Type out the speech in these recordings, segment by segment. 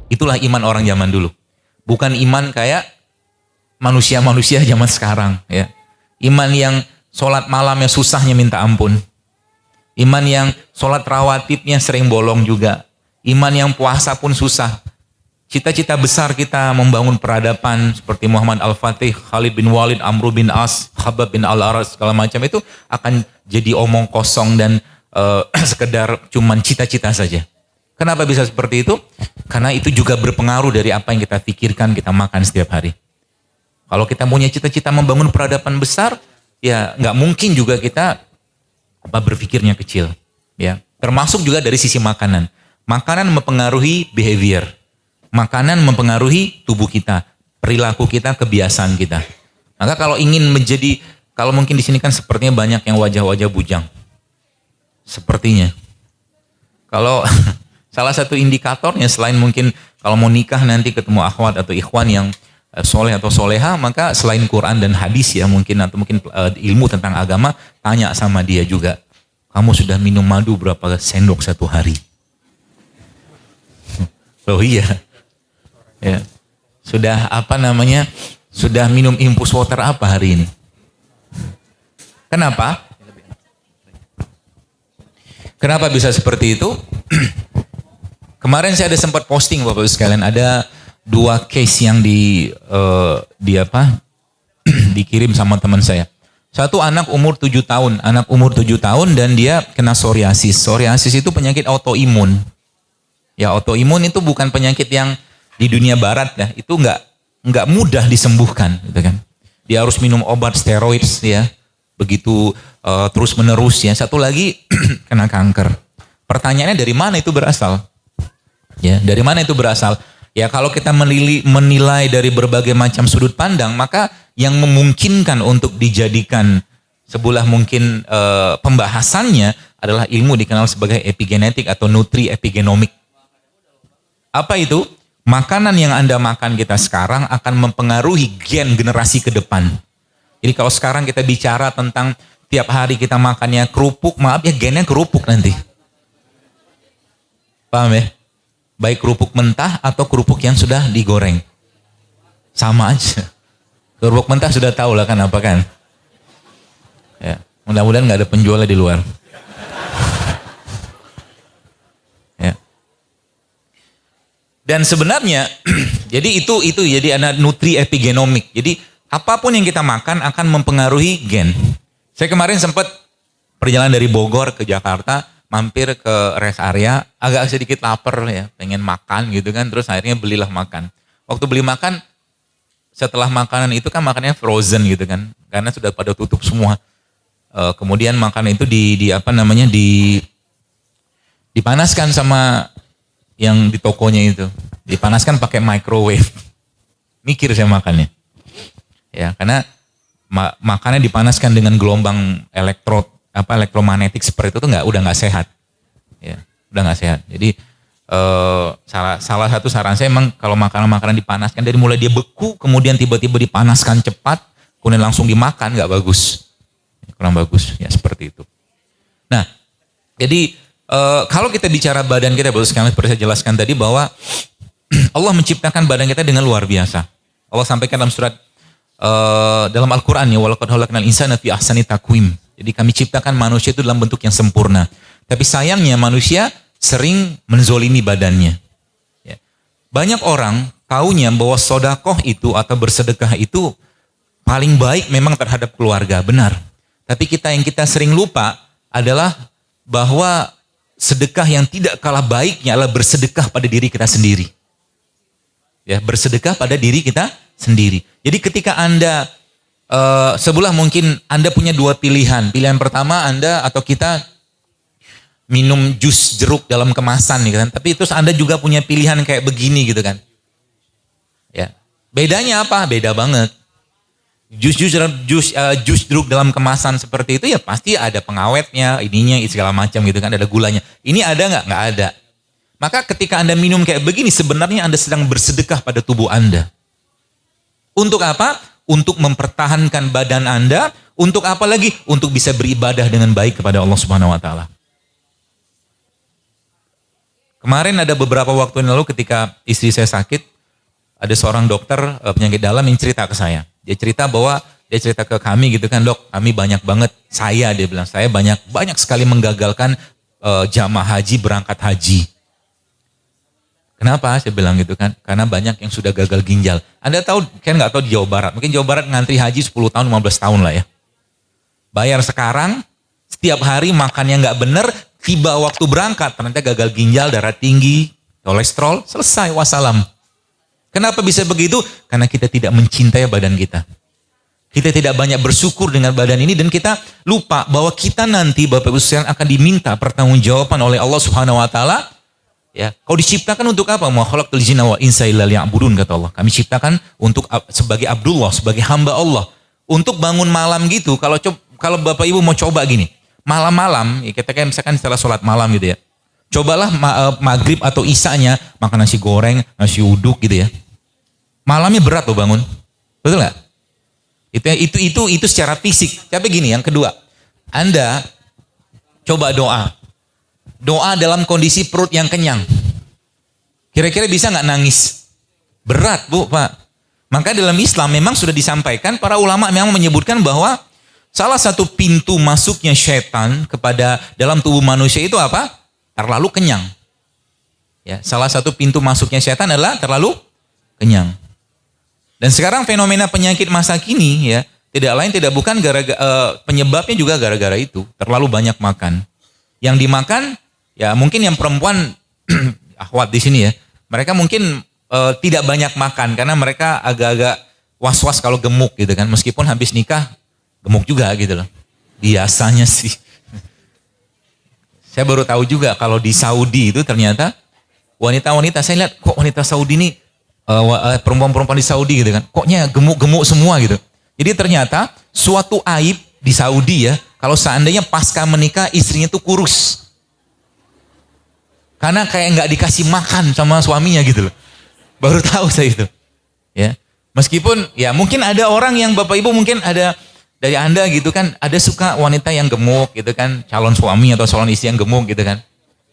Itulah iman orang zaman dulu. Bukan iman kayak manusia-manusia zaman sekarang. Ya. Iman yang sholat malamnya susahnya minta ampun. Iman yang sholat rawatibnya sering bolong juga. Iman yang puasa pun susah. Cita-cita besar kita membangun peradaban seperti Muhammad Al-Fatih, Khalid bin Walid, Amr bin As, Khabbab bin Al-Aras, segala macam itu akan jadi omong kosong dan sekedar cuman cita-cita saja. Kenapa bisa seperti itu? Karena itu juga berpengaruh dari apa yang kita pikirkan, kita makan setiap hari. Kalau kita punya cita-cita membangun peradaban besar, ya nggak mungkin juga kita berpikirnya kecil. Ya, termasuk juga dari sisi makanan. Makanan mempengaruhi behavior. Makanan mempengaruhi tubuh kita, perilaku kita, kebiasaan kita. Maka kalau ingin menjadi, kalau mungkin di sini kan sepertinya banyak yang wajah-wajah bujang. Sepertinya. Kalau salah satu indikatornya selain mungkin kalau mau nikah nanti ketemu akhwat atau ikhwan yang soleh atau soleha, maka selain Quran dan hadis ya mungkin atau mungkin ilmu tentang agama, tanya sama dia juga. Kamu sudah minum madu berapa sendok satu hari? Oh iya. Ya. Sudah sudah minum infus water apa hari ini? Kenapa? Kenapa bisa seperti itu? Kemarin saya ada sempat posting Bapak Ibu sekalian, ada 2 case yang dikirim sama teman saya. Satu anak umur 7 tahun, dan dia kena psoriasis. Psoriasis itu penyakit autoimun. Ya, autoimun itu bukan penyakit yang di dunia barat ya, itu nggak mudah disembuhkan, gitu kan. Dia harus minum obat steroid ya, begitu terus menerus ya. Satu lagi kena kanker. Pertanyaannya dari mana itu berasal? Ya, dari mana itu berasal? Ya kalau kita menilai dari berbagai macam sudut pandang, maka yang memungkinkan untuk dijadikan sebuah mungkin pembahasannya adalah ilmu dikenal sebagai epigenetik atau nutri epigenomik. Apa itu? Makanan yang Anda makan kita sekarang akan mempengaruhi gen generasi ke depan. Jadi kalau sekarang kita bicara tentang tiap hari kita makannya kerupuk, maaf ya gennya kerupuk nanti. Paham ya? Baik kerupuk mentah atau kerupuk yang sudah digoreng. Sama aja. Kerupuk mentah sudah tahu lah kan apa kan. Ya, mudah-mudahan nggak ada penjualnya di luar. Ya. Dan sebenarnya jadi itu jadi ada nutri epigenomik. Jadi apapun yang kita makan akan mempengaruhi gen. Saya kemarin sempat perjalanan dari Bogor ke Jakarta, mampir ke rest area, agak sedikit lapar ya, pengen makan gitu kan, terus akhirnya belilah makan. Waktu beli makan, setelah makanan itu kan makannya frozen gitu kan, karena sudah pada tutup semua. Kemudian makanan itu dipanaskan sama yang di tokonya itu, dipanaskan pakai microwave. Mikir saya makannya, ya karena makannya dipanaskan dengan gelombang elektromagnetik seperti itu tuh udah nggak sehat, ya udah nggak sehat. Jadi salah satu saran saya emang kalau makanan dipanaskan dari mulai dia beku kemudian tiba-tiba dipanaskan cepat kemudian langsung dimakan nggak bagus, kurang bagus ya seperti itu. Nah jadi kalau kita bicara badan kita, baru sekali seperti saya jelaskan tadi bahwa Allah menciptakan badan kita dengan luar biasa. Allah sampaikan dalam surat dalam Al-Quran ya, walaqad khalaqnal insana fi ahsani taqwim. Jadi kami ciptakan manusia itu dalam bentuk yang sempurna. Tapi sayangnya manusia sering menzolimi badannya. Ya. Banyak orang taunya bahwa sodakoh itu atau bersedekah itu paling baik memang terhadap keluarga, benar. Tapi yang kita sering lupa adalah bahwa sedekah yang tidak kalah baiknya adalah bersedekah pada diri kita sendiri. Ya, bersedekah pada diri kita sendiri. Jadi ketika Anda sebelah mungkin Anda punya 2 pilihan. Pilihan pertama Anda atau kita minum jus jeruk dalam kemasan gitu kan. Tapi terus Anda juga punya pilihan kayak begini gitu kan. Ya. Bedanya apa? Beda banget. Jus jeruk dalam kemasan seperti itu ya pasti ada pengawetnya, ininya segala macam gitu kan, ada gulanya. Ini ada nggak? Nggak ada. Maka ketika Anda minum kayak begini sebenarnya Anda sedang bersedekah pada tubuh Anda. Untuk apa? Untuk mempertahankan badan Anda. Untuk apa lagi? Untuk bisa beribadah dengan baik kepada Allah Subhanahu wa taala. Kemarin ada beberapa waktu yang lalu ketika istri saya sakit, ada seorang dokter penyakit dalam yang cerita ke saya. Dia cerita ke kami gitu kan, dok, kami banyak banget, dia bilang, saya banyak sekali menggagalkan jamaah haji berangkat haji. Kenapa? Saya bilang gitu kan, karena banyak yang sudah gagal ginjal. Anda tahu, kan nggak tahu di Jawa Barat, mungkin Jawa Barat ngantri haji 10 tahun, 15 tahun lah ya. Bayar sekarang, setiap hari makannya nggak bener, tiba waktu berangkat, ternyata gagal ginjal, darah tinggi, kolesterol, selesai, wassalam. Kenapa bisa begitu? Karena kita tidak mencintai badan kita. Kita tidak banyak bersyukur dengan badan ini dan kita lupa bahwa kita nanti Bapak Ibu sekalian akan diminta pertanggungjawaban oleh Allah Subhanahu wa taala. Ya, kau diciptakan untuk apa? Ma khalaqtul jinna wa insa illa liya'budun, kata Allah. Kami ciptakan untuk sebagai Abdullah, sebagai hamba Allah. Untuk bangun malam gitu, kalau Bapak Ibu mau coba gini. Malam-malam, ya kita kan misalkan setelah sholat malam gitu ya. Cobalah maghrib atau isanya makan nasi goreng, nasi uduk gitu ya. Malamnya berat loh bangun. Betul nggak? Itu secara fisik. Tapi gini, yang kedua, Anda coba doa. Doa dalam kondisi perut yang kenyang. Kira-kira bisa nggak nangis? Berat, Bu, Pak. Maka dalam Islam memang sudah disampaikan, para ulama memang menyebutkan bahwa salah satu pintu masuknya syaitan kepada dalam tubuh manusia itu apa? Terlalu kenyang. Ya, salah satu pintu masuknya syaitan adalah terlalu kenyang. Dan sekarang fenomena penyakit masa kini ya, tidak lain tidak bukan penyebabnya juga gara-gara itu, terlalu banyak makan. Yang dimakan ya mungkin yang perempuan akhwat di sini ya, mereka mungkin tidak banyak makan karena mereka agak-agak was-was kalau gemuk gitu kan, meskipun habis nikah gemuk juga gitu loh. Biasanya sih. Saya baru tahu juga kalau di Saudi itu ternyata wanita-wanita, saya lihat kok wanita Saudi ini, perempuan-perempuan di Saudi gitu kan, koknya gemuk-gemuk semua gitu. Jadi ternyata suatu aib di Saudi ya, kalau seandainya pasca menikah istrinya tuh kurus. Karena kayak nggak dikasih makan sama suaminya gitu loh. Baru tahu saya itu. Ya. Meskipun ya mungkin ada orang yang Bapak Ibu mungkin ada dari Anda gitu kan, ada suka wanita yang gemuk gitu kan, calon suami atau calon istri yang gemuk gitu kan.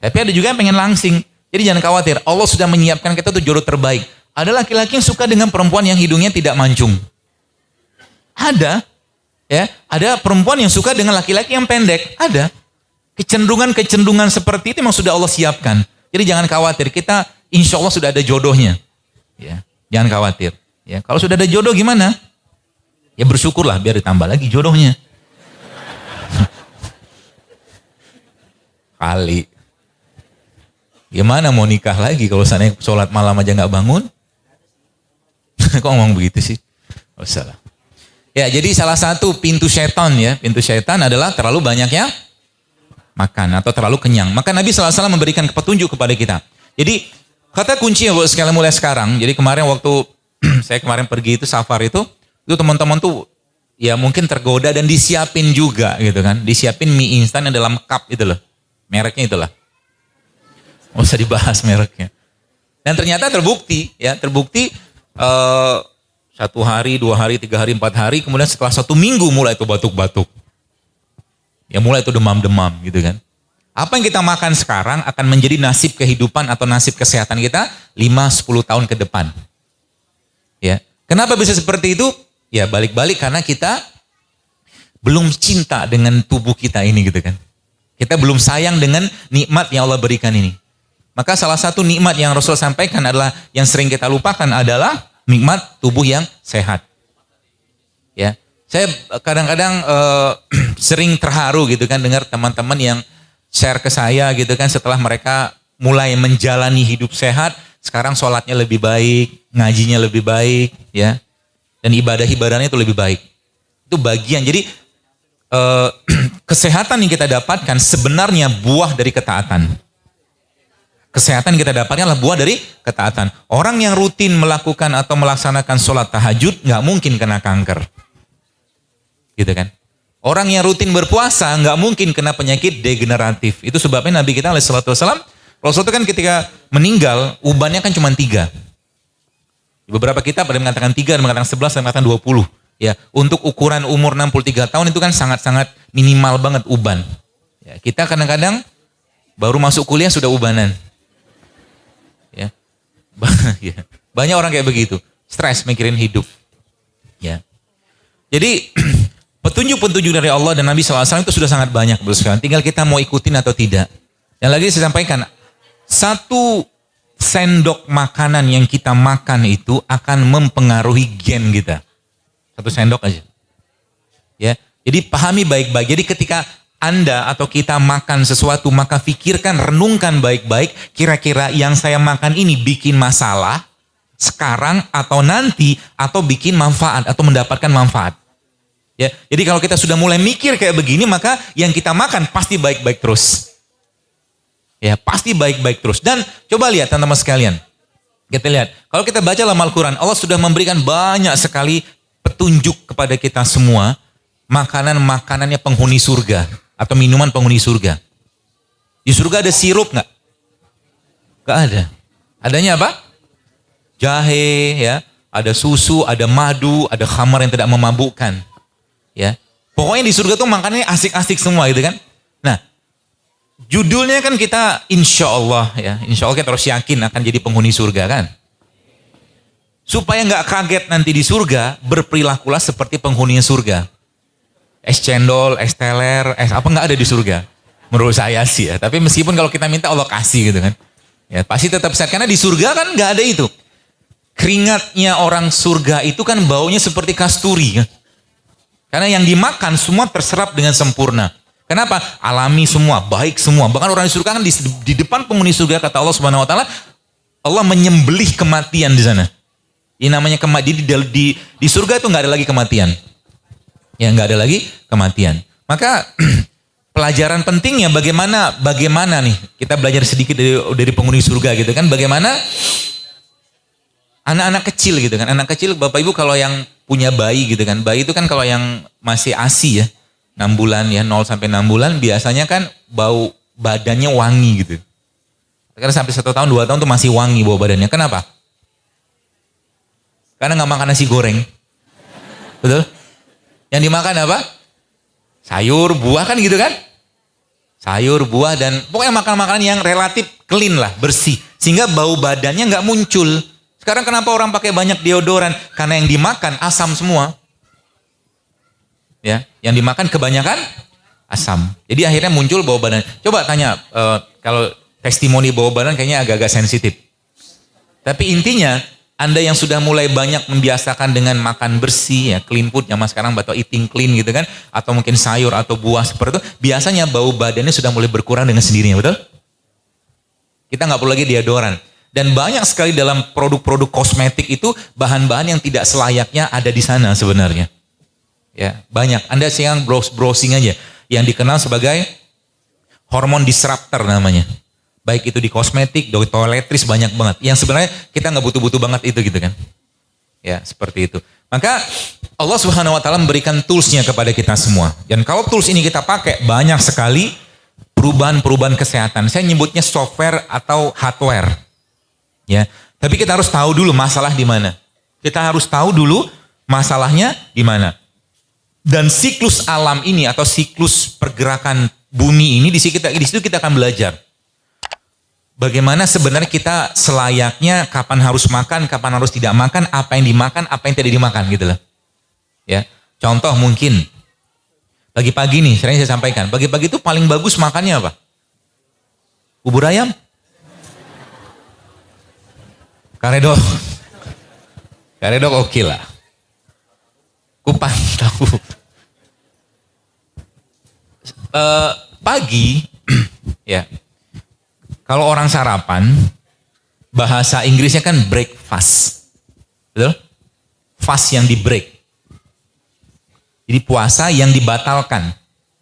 Tapi ada juga yang pengen langsing. Jadi jangan khawatir, Allah sudah menyiapkan kita tuh jodoh terbaik. Ada laki-laki yang suka dengan perempuan yang hidungnya tidak mancung. Ada. Ya, ada perempuan yang suka dengan laki-laki yang pendek. Ada. Kecenderungan-kecenderungan seperti itu memang sudah Allah siapkan. Jadi jangan khawatir, kita insya Allah sudah ada jodohnya. Ya, jangan khawatir. Ya, kalau sudah ada jodoh gimana? Ya bersyukurlah biar ditambah lagi jodohnya. Kali. Gimana mau nikah lagi kalau sana sholat malam aja nggak bangun? Kok ngomong begitu sih? Oh salah. Ya jadi salah satu pintu setan ya, pintu setan adalah terlalu banyaknya makan atau terlalu kenyang. Maka Nabi SAW memberikan petunjuk kepada kita. Jadi kata kunci ya buat sekalian mulai sekarang. Jadi kemarin waktu saya kemarin pergi itu safar itu teman-teman tuh ya mungkin tergoda dan disiapin juga gitu kan. Disiapin mie instan yang dalam cup itu loh. Mereknya itulah. Nggak usah dibahas mereknya. Dan ternyata terbukti ya, satu hari, 2 hari, 3 hari, 4 hari, kemudian setelah 1 minggu mulai itu batuk-batuk. Ya mulai itu demam-demam gitu kan. Apa yang kita makan sekarang akan menjadi nasib kehidupan atau nasib kesehatan kita 5-10 tahun ke depan. Ya. Kenapa bisa seperti itu? Ya balik-balik karena kita belum cinta dengan tubuh kita ini gitu kan. Kita belum sayang dengan nikmat yang Allah berikan ini. Maka salah satu nikmat yang Rasul sampaikan adalah yang sering kita lupakan adalah nikmat tubuh yang sehat. Ya, saya kadang-kadang sering terharu gitu kan dengar teman-teman yang share ke saya gitu kan setelah mereka mulai menjalani hidup sehat, sekarang sholatnya lebih baik, ngajinya lebih baik, ya, dan ibadah-ibadahnya itu lebih baik. Itu bagian. Jadi kesehatan yang kita dapatkan sebenarnya buah dari ketaatan. Kesehatan yang kita dapatkan adalah buah dari ketaatan. Orang yang rutin melakukan atau melaksanakan sholat tahajud nggak mungkin kena kanker, gitu kan? Orang yang rutin berpuasa nggak mungkin kena penyakit degeneratif. Itu sebabnya Nabi kita alaihissalam, Rasul itu kan ketika meninggal ubannya kan cuma 3. Beberapa kitab ada yang mengatakan 3, ada yang mengatakan 11, ada yang mengatakan 20. Ya, untuk ukuran umur 63 tahun itu kan sangat-sangat minimal banget uban. Ya, kita kadang-kadang baru masuk kuliah sudah ubanan. Ya. Banyak orang kayak begitu, stres mikirin hidup. Ya. Jadi petunjuk-petunjuk dari Allah dan Nabi SAW itu sudah sangat banyak, tinggal kita mau ikutin atau tidak. Dan lagi saya sampaikan, satu sendok makanan yang kita makan itu akan mempengaruhi gen kita. Satu sendok aja. Ya. Jadi pahami baik-baik. Jadi ketika Anda atau kita makan sesuatu, maka pikirkan, renungkan baik-baik, kira-kira yang saya makan ini bikin masalah sekarang atau nanti, atau bikin manfaat atau mendapatkan manfaat. Ya, jadi kalau kita sudah mulai mikir kayak begini, maka yang kita makan pasti baik-baik terus. Ya, pasti baik-baik terus. Dan coba lihat teman-teman sekalian. Kita lihat, kalau kita baca dalam Al-Quran, Allah sudah memberikan banyak sekali petunjuk kepada kita semua, makanan-makanannya penghuni surga. Atau minuman penghuni surga. Di surga ada sirup nggak? Nggak ada. Adanya apa? Jahe, ya, ada susu, ada madu, ada khamar yang tidak memabukkan. Ya, pokoknya di surga tuh makanannya asik-asik semua gitu kan. Nah, judulnya kan kita insya Allah ya, insya Allah kita harus yakin akan jadi penghuni surga kan. Supaya nggak kaget nanti di surga, berperilakulah seperti penghuni surga. Es cendol, es teler, es apa nggak ada di surga. Menurut saya sih ya. Tapi meskipun kalau kita minta Allah kasih gitu kan. Ya pasti tetap sehat. Karena di surga kan nggak ada itu. Keringatnya orang surga itu kan baunya seperti kasturi kan. Karena yang dimakan semua terserap dengan sempurna. Kenapa? Alami semua, baik semua. Bahkan orang di surga kan di depan penghuni surga kata Allah Subhanahu Wa Taala, Allah menyembelih kematian di sana. Ini namanya kematian. Di surga itu nggak ada lagi kematian. Ya nggak ada lagi kematian. Maka pelajaran pentingnya bagaimana nih kita belajar sedikit dari penghuni surga gitu kan. Bagaimana anak-anak kecil gitu kan. Anak kecil Bapak Ibu kalau yang punya bayi gitu kan. Bayi itu kan kalau yang masih ASI ya. 6 bulan ya 0 sampai 6 bulan biasanya kan bau badannya wangi gitu. Karena sampai 1 tahun 2 tahun tuh masih wangi bau badannya. Kenapa? Karena nggak makan nasi goreng. Betul? Yang dimakan apa? Sayur, buah kan gitu kan? Sayur, buah dan pokoknya makan-makanan yang relatif clean lah, bersih. Sehingga bau badannya nggak muncul. Sekarang kenapa orang pakai banyak deodoran? Karena yang dimakan asam semua. Ya, yang dimakan kebanyakan asam. Jadi akhirnya muncul bau badan. Coba tanya, kalau testimoni bau badan kayaknya agak-agak sensitif. Tapi intinya, Anda yang sudah mulai banyak membiasakan dengan makan bersih, ya clean food, zaman sekarang atau eating clean gitu kan, atau mungkin sayur atau buah seperti itu, biasanya bau badannya sudah mulai berkurang dengan sendirinya, betul? Kita nggak perlu lagi deodoran. Dan banyak sekali dalam produk-produk kosmetik itu bahan-bahan yang tidak selayaknya ada di sana sebenarnya. Ya banyak. Anda siang browsing aja, yang dikenal sebagai hormon disruptor namanya. Baik itu di kosmetik, di toiletries banyak banget. Yang sebenarnya kita nggak butuh-butuh banget itu gitu kan. Ya seperti itu. Maka Allah Subhanahu Wa Taala memberikan toolsnya kepada kita semua. Dan kalau tools ini kita pakai banyak sekali perubahan-perubahan kesehatan. Saya nyebutnya software atau hardware. Ya. Tapi kita harus tahu dulu masalah di mana. Kita harus tahu dulu masalahnya di mana. Dan siklus alam ini atau siklus pergerakan bumi ini di situ kita akan belajar. Bagaimana sebenarnya kita selayaknya kapan harus makan, kapan harus tidak makan, apa yang dimakan, apa yang tidak dimakan gitu loh. Ya. Contoh mungkin pagi-pagi nih, sering saya sampaikan, pagi-pagi itu paling bagus makannya apa? Bubur ayam? Karedok. Karedok oke lah. Kupat tahu. Pagi ya. Kalau orang sarapan, bahasa Inggrisnya kan breakfast. Betul? Fast yang di break. Jadi puasa yang dibatalkan.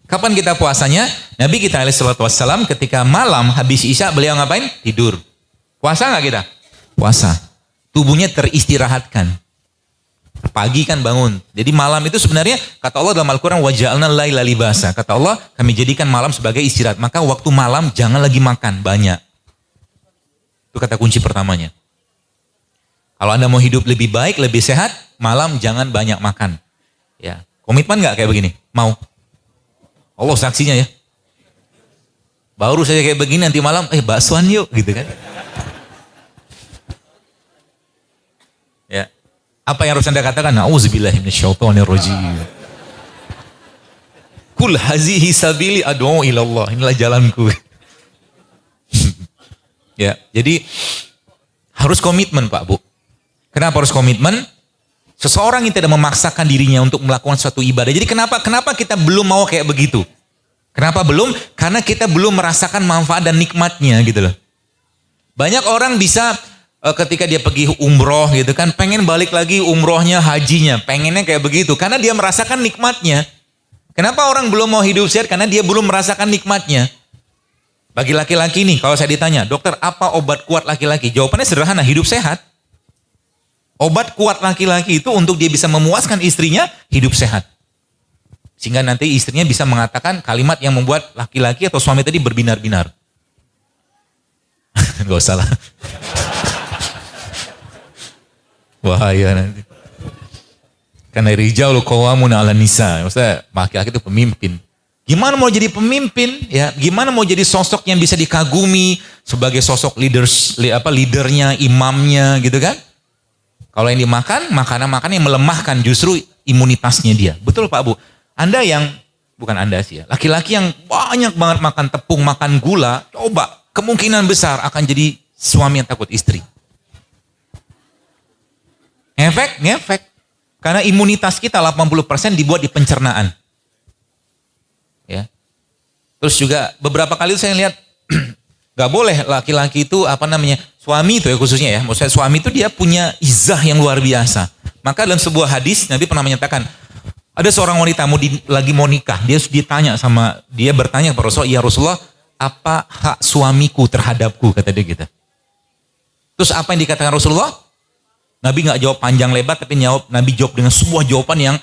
Kapan kita puasanya? Nabi kita alaihissalam ketika malam habis isya beliau ngapain? Tidur. Puasa nggak kita? Puasa. Tubuhnya teristirahatkan. Pagi kan bangun. Jadi malam itu sebenarnya kata Allah dalam Al-Quran waja'alna laila libasa. Kata Allah kami jadikan malam sebagai istirahat. Maka waktu malam jangan lagi makan banyak. Itu kata kunci pertamanya. Kalau Anda mau hidup lebih baik, lebih sehat, malam jangan banyak makan. Ya, komitmen nggak kayak begini? Mau? Allah saksinya ya. Baru saja kayak begini nanti malam, baksoan yuk gitu kan. Apa yang harus Anda katakan? Nauzubillahi minasyaitonirrajim. Kul hazihi sabili ad'u ilallah. Inilah jalanku. Ya, jadi harus komitmen Pak Bu. Kenapa harus komitmen? Seseorang yang tidak memaksakan dirinya untuk melakukan suatu ibadah. Jadi kenapa kita belum mau kayak begitu? Kenapa belum? Karena kita belum merasakan manfaat dan nikmatnya gitu loh. Banyak orang bisa ketika dia pergi umroh gitu kan, pengen balik lagi umrohnya, hajinya, pengennya kayak begitu. Karena dia merasakan nikmatnya. Kenapa orang belum mau hidup sehat? Karena dia belum merasakan nikmatnya. Bagi laki-laki nih, kalau saya ditanya, dokter apa obat kuat laki-laki? Jawabannya sederhana, hidup sehat. Obat kuat laki-laki itu untuk dia bisa memuaskan istrinya, hidup sehat. Sehingga nanti istrinya bisa mengatakan kalimat yang membuat laki-laki atau suami tadi berbinar-binar. Gak usah lah. Wahaya nanti. Karena rijal qawwamun 'alan nisa. Maksudnya laki-laki itu pemimpin. Gimana mau jadi pemimpin? Ya, gimana mau jadi sosok yang bisa dikagumi sebagai sosok leadernya, imamnya gitu kan? Kalau yang dimakan, makanan-makanan yang melemahkan justru imunitasnya dia. Betul Pak Bu? Anda yang, bukan Anda sih ya, laki-laki yang banyak banget makan tepung, makan gula, coba kemungkinan besar akan jadi suami yang takut istri. Ngefek. Karena imunitas kita 80% dibuat di pencernaan. Ya. Terus juga beberapa kali saya lihat gak boleh laki-laki itu suami itu ya khususnya ya. Maksudnya suami itu dia punya izah yang luar biasa. Maka dalam sebuah hadis Nabi pernah menyatakan ada seorang wanita lagi mau nikah, dia bertanya kepada Rasulullah, ya Rasulullah, apa hak suamiku terhadapku, kata dia gitu. Terus apa yang dikatakan Rasulullah? Nabi nggak jawab panjang lebar, tapi Nabi jawab dengan sebuah jawaban yang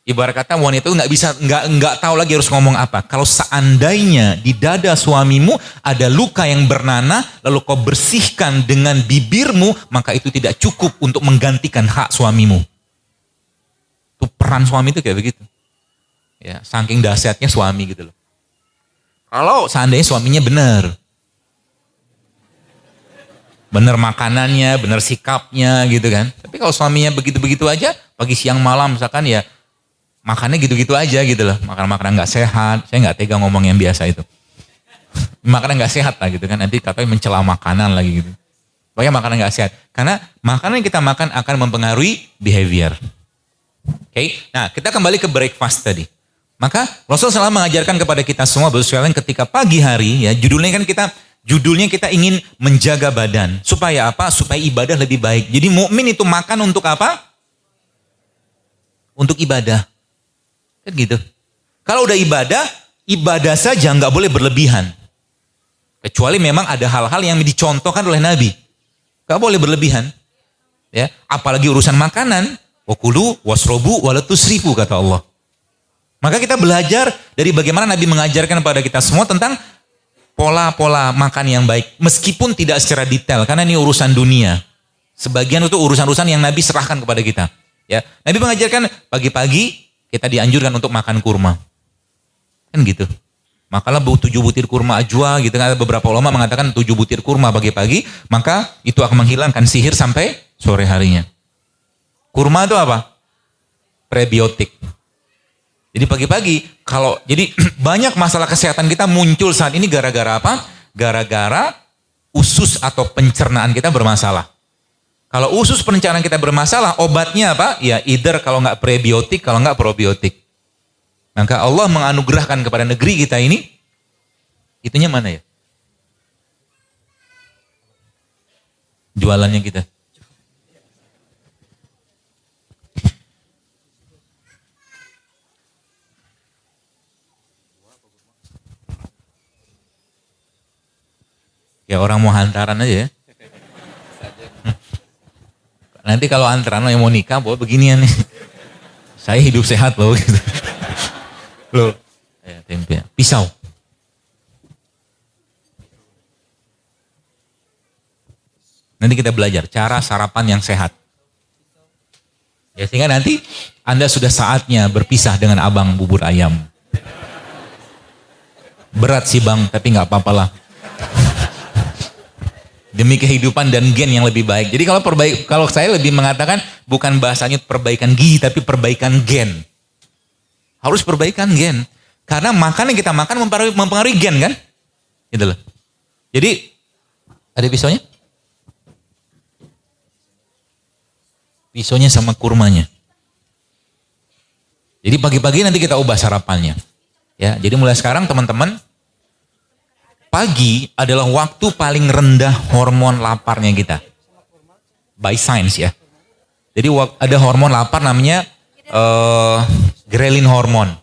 ibarat kata wanita itu nggak tahu lagi harus ngomong apa. Kalau seandainya di dada suamimu ada luka yang bernanah, lalu kau bersihkan dengan bibirmu, maka itu tidak cukup untuk menggantikan hak suamimu. Itu peran suami itu kayak begitu. Ya, saking dahsyatnya suami gitu loh. Kalau seandainya suaminya benar makanannya, benar sikapnya gitu kan. Tapi kalau suaminya begitu-begitu aja, pagi siang malam misalkan ya makannya gitu-gitu aja gitu loh. Makan-makanan nggak sehat, saya nggak tega ngomong yang biasa itu. Makanan nggak sehat lah gitu kan, nanti katanya mencela makanan lagi gitu. Pokoknya makanan nggak sehat. Karena makanan yang kita makan akan mempengaruhi behavior. Oke, nah kita kembali ke breakfast tadi. Maka Rasulullah SAW mengajarkan kepada kita semua, Bapak sekalian, ketika pagi hari ya judulnya kita ingin menjaga badan. Supaya apa? Supaya ibadah lebih baik. Jadi mukmin itu makan untuk apa? Untuk ibadah. Kan gitu. Kalau udah ibadah saja nggak boleh berlebihan. Kecuali memang ada hal-hal yang dicontohkan oleh Nabi. Nggak boleh berlebihan. Ya, apalagi urusan makanan. Wakulu wasrobu walatusrifu kata Allah. Maka kita belajar dari bagaimana Nabi mengajarkan kepada kita semua tentang pola-pola makan yang baik. Meskipun tidak secara detail, karena ini urusan dunia. Sebagian itu urusan-urusan yang Nabi serahkan kepada kita. Ya, Nabi mengajarkan pagi-pagi kita dianjurkan untuk makan kurma. Kan gitu. Makalah 7 butir kurma ajwa gitu kan. Beberapa ulama mengatakan 7 butir kurma pagi-pagi, maka itu akan menghilangkan sihir sampai sore harinya. Kurma itu apa? Prebiotik. Jadi pagi-pagi jadi banyak masalah kesehatan kita muncul saat ini gara-gara apa? Gara-gara usus atau pencernaan kita bermasalah. Kalau usus pencernaan kita bermasalah, obatnya apa? Ya either kalau nggak prebiotik, kalau nggak probiotik. Maka Allah menganugerahkan kepada negeri kita ini, itunya mana ya? Jualannya kita. Ya orang mau hantaran aja ya. Nanti kalau hantaran yang mau nikah, bawa beginian nih. Saya hidup sehat loh. Gitu. Loh. Ya, tempe. Pisau. Nanti kita belajar cara sarapan yang sehat. Ya sehingga nanti Anda sudah saatnya berpisah dengan abang bubur ayam. Berat sih bang, tapi nggak apa-apalah. Demi kehidupan dan gen yang lebih baik. Jadi kalau saya lebih mengatakan bukan bahasanya perbaikan gizi, tapi perbaikan gen. Harus perbaikan gen. Karena makan yang kita makan mempengaruhi gen kan? Gitu loh. Jadi, ada pisaunya? Pisaunya sama kurmanya. Jadi pagi-pagi nanti kita ubah sarapannya. Ya, jadi mulai sekarang teman-teman, pagi adalah waktu paling rendah hormon laparnya kita. By science ya. Jadi ada hormon lapar namanya ghrelin hormon.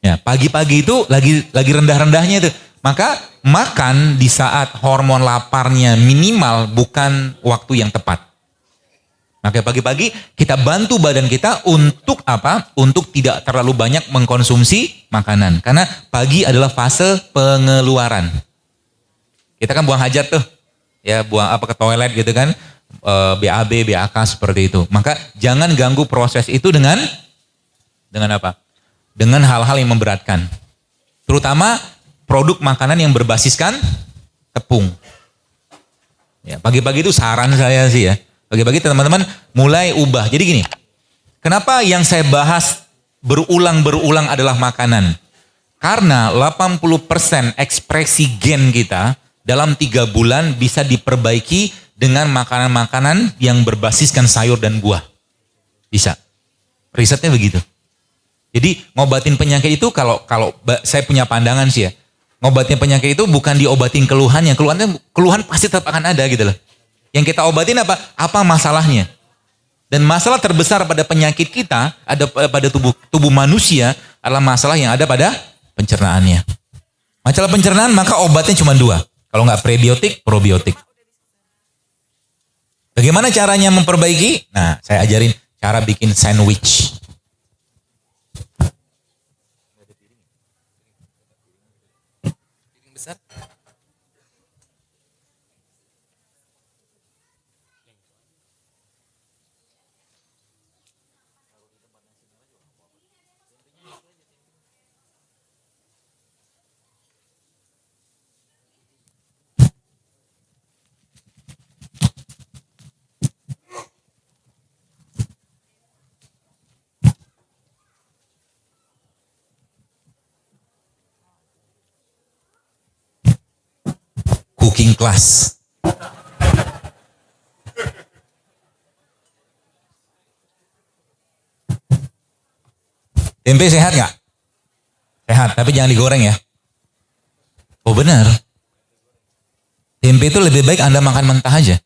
Ya, pagi-pagi itu lagi rendah-rendahnya itu. Maka makan di saat hormon laparnya minimal bukan waktu yang tepat. Maka pagi-pagi kita bantu badan kita untuk apa? Untuk tidak terlalu banyak mengkonsumsi makanan. Karena pagi adalah fase pengeluaran. Kita kan buang hajat tuh. Ya, buang apa ke toilet gitu kan. BAB, BAK seperti itu. Maka jangan ganggu proses itu dengan apa? Dengan hal-hal yang memberatkan. Terutama produk makanan yang berbasiskan tepung. Ya, pagi-pagi itu saran saya sih ya. Pagi-pagi teman-teman mulai ubah. Jadi gini, kenapa yang saya bahas berulang-berulang adalah makanan? Karena 80% ekspresi gen kita dalam 3 bulan bisa diperbaiki dengan makanan-makanan yang berbasiskan sayur dan buah. Bisa. Risetnya begitu. Jadi ngobatin penyakit itu kalau saya punya pandangan sih ya. Ngobatin penyakit itu bukan diobatin keluhannya. Keluhan pasti tetap akan ada gitu loh. Yang kita obatin apa? Apa masalahnya? Dan masalah terbesar pada penyakit kita, ada pada tubuh manusia adalah masalah yang ada pada pencernaannya. Masalah pencernaan maka obatnya cuma 2. Kalau nggak prebiotik, probiotik. Bagaimana caranya memperbaiki? Nah, saya ajarin cara bikin sandwich. Besar. Cooking class. Tempe sehat nggak? Sehat, tapi jangan digoreng ya. Oh benar. Tempe itu lebih baik Anda makan mentah aja.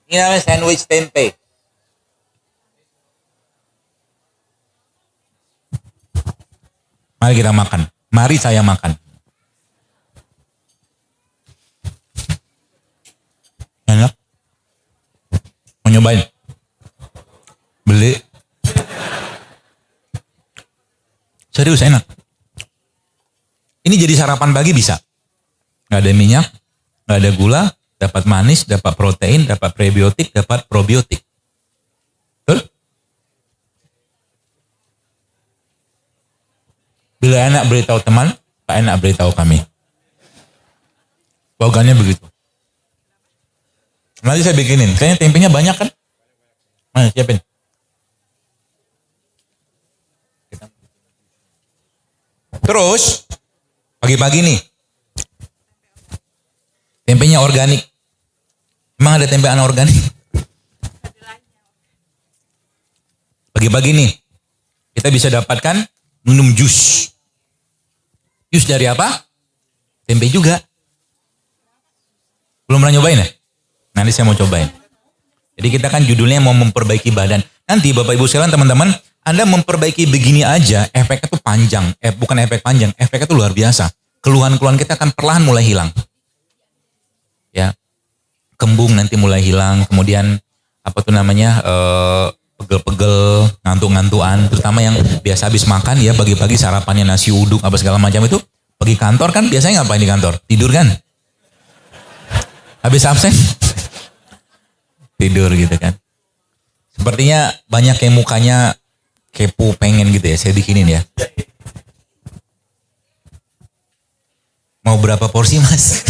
Ini namanya sandwich tempe. Mari kita makan. Mari saya makan. Enak. Mau nyobain? Beli. Serius enak. Ini jadi sarapan pagi bisa. Gak ada minyak, gak ada gula, dapat manis, dapat protein, dapat prebiotik, dapat probiotik. Betul? Bila enak beritahu teman, tak enak beritahu kami. Slogannya begitu. Nanti saya bikinin. Kayaknya tempenya banyak kan? Mana siapin? Terus, pagi-pagi nih. Tempenya organik. Emang ada tempe anorganik? Pagi-pagi nih, kita bisa dapatkan minum jus. Jus dari apa? Tempe juga. Belum pernah nyobain ya? Nanti saya mau cobain. Jadi kita kan judulnya mau memperbaiki badan. Nanti Bapak Ibu sekalian teman-teman, Anda memperbaiki begini aja, efeknya tuh panjang. Bukan efek panjang, efeknya tuh luar biasa. Keluhan-keluhan kita akan perlahan mulai hilang. Ya, kembung nanti mulai hilang, kemudian apa tuh namanya pegel-pegel, ngantuk-ngantuan, terutama yang biasa habis makan ya pagi-pagi sarapannya nasi uduk apa segala macam itu, pergi kantor kan biasanya ngapain di kantor? Tidur kan? Habis absen tidur gitu kan. Sepertinya banyak yang mukanya kepo pengen gitu ya, saya bikinin ya. Mau berapa porsi mas?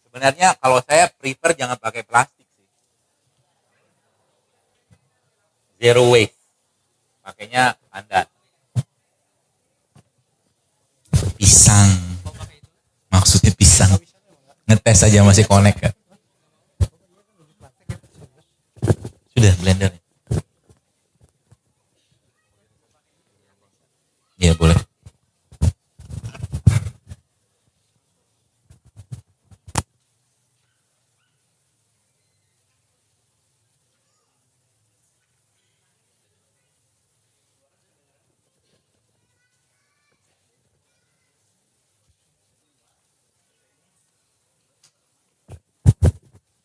Sebenarnya kalau saya prefer jangan pakai plastik sih. Zero waste. Pakainya pandan. Pisang. Maksudnya pisang. Ngetes aja masih connect kan. Sudah blender. Ya boleh.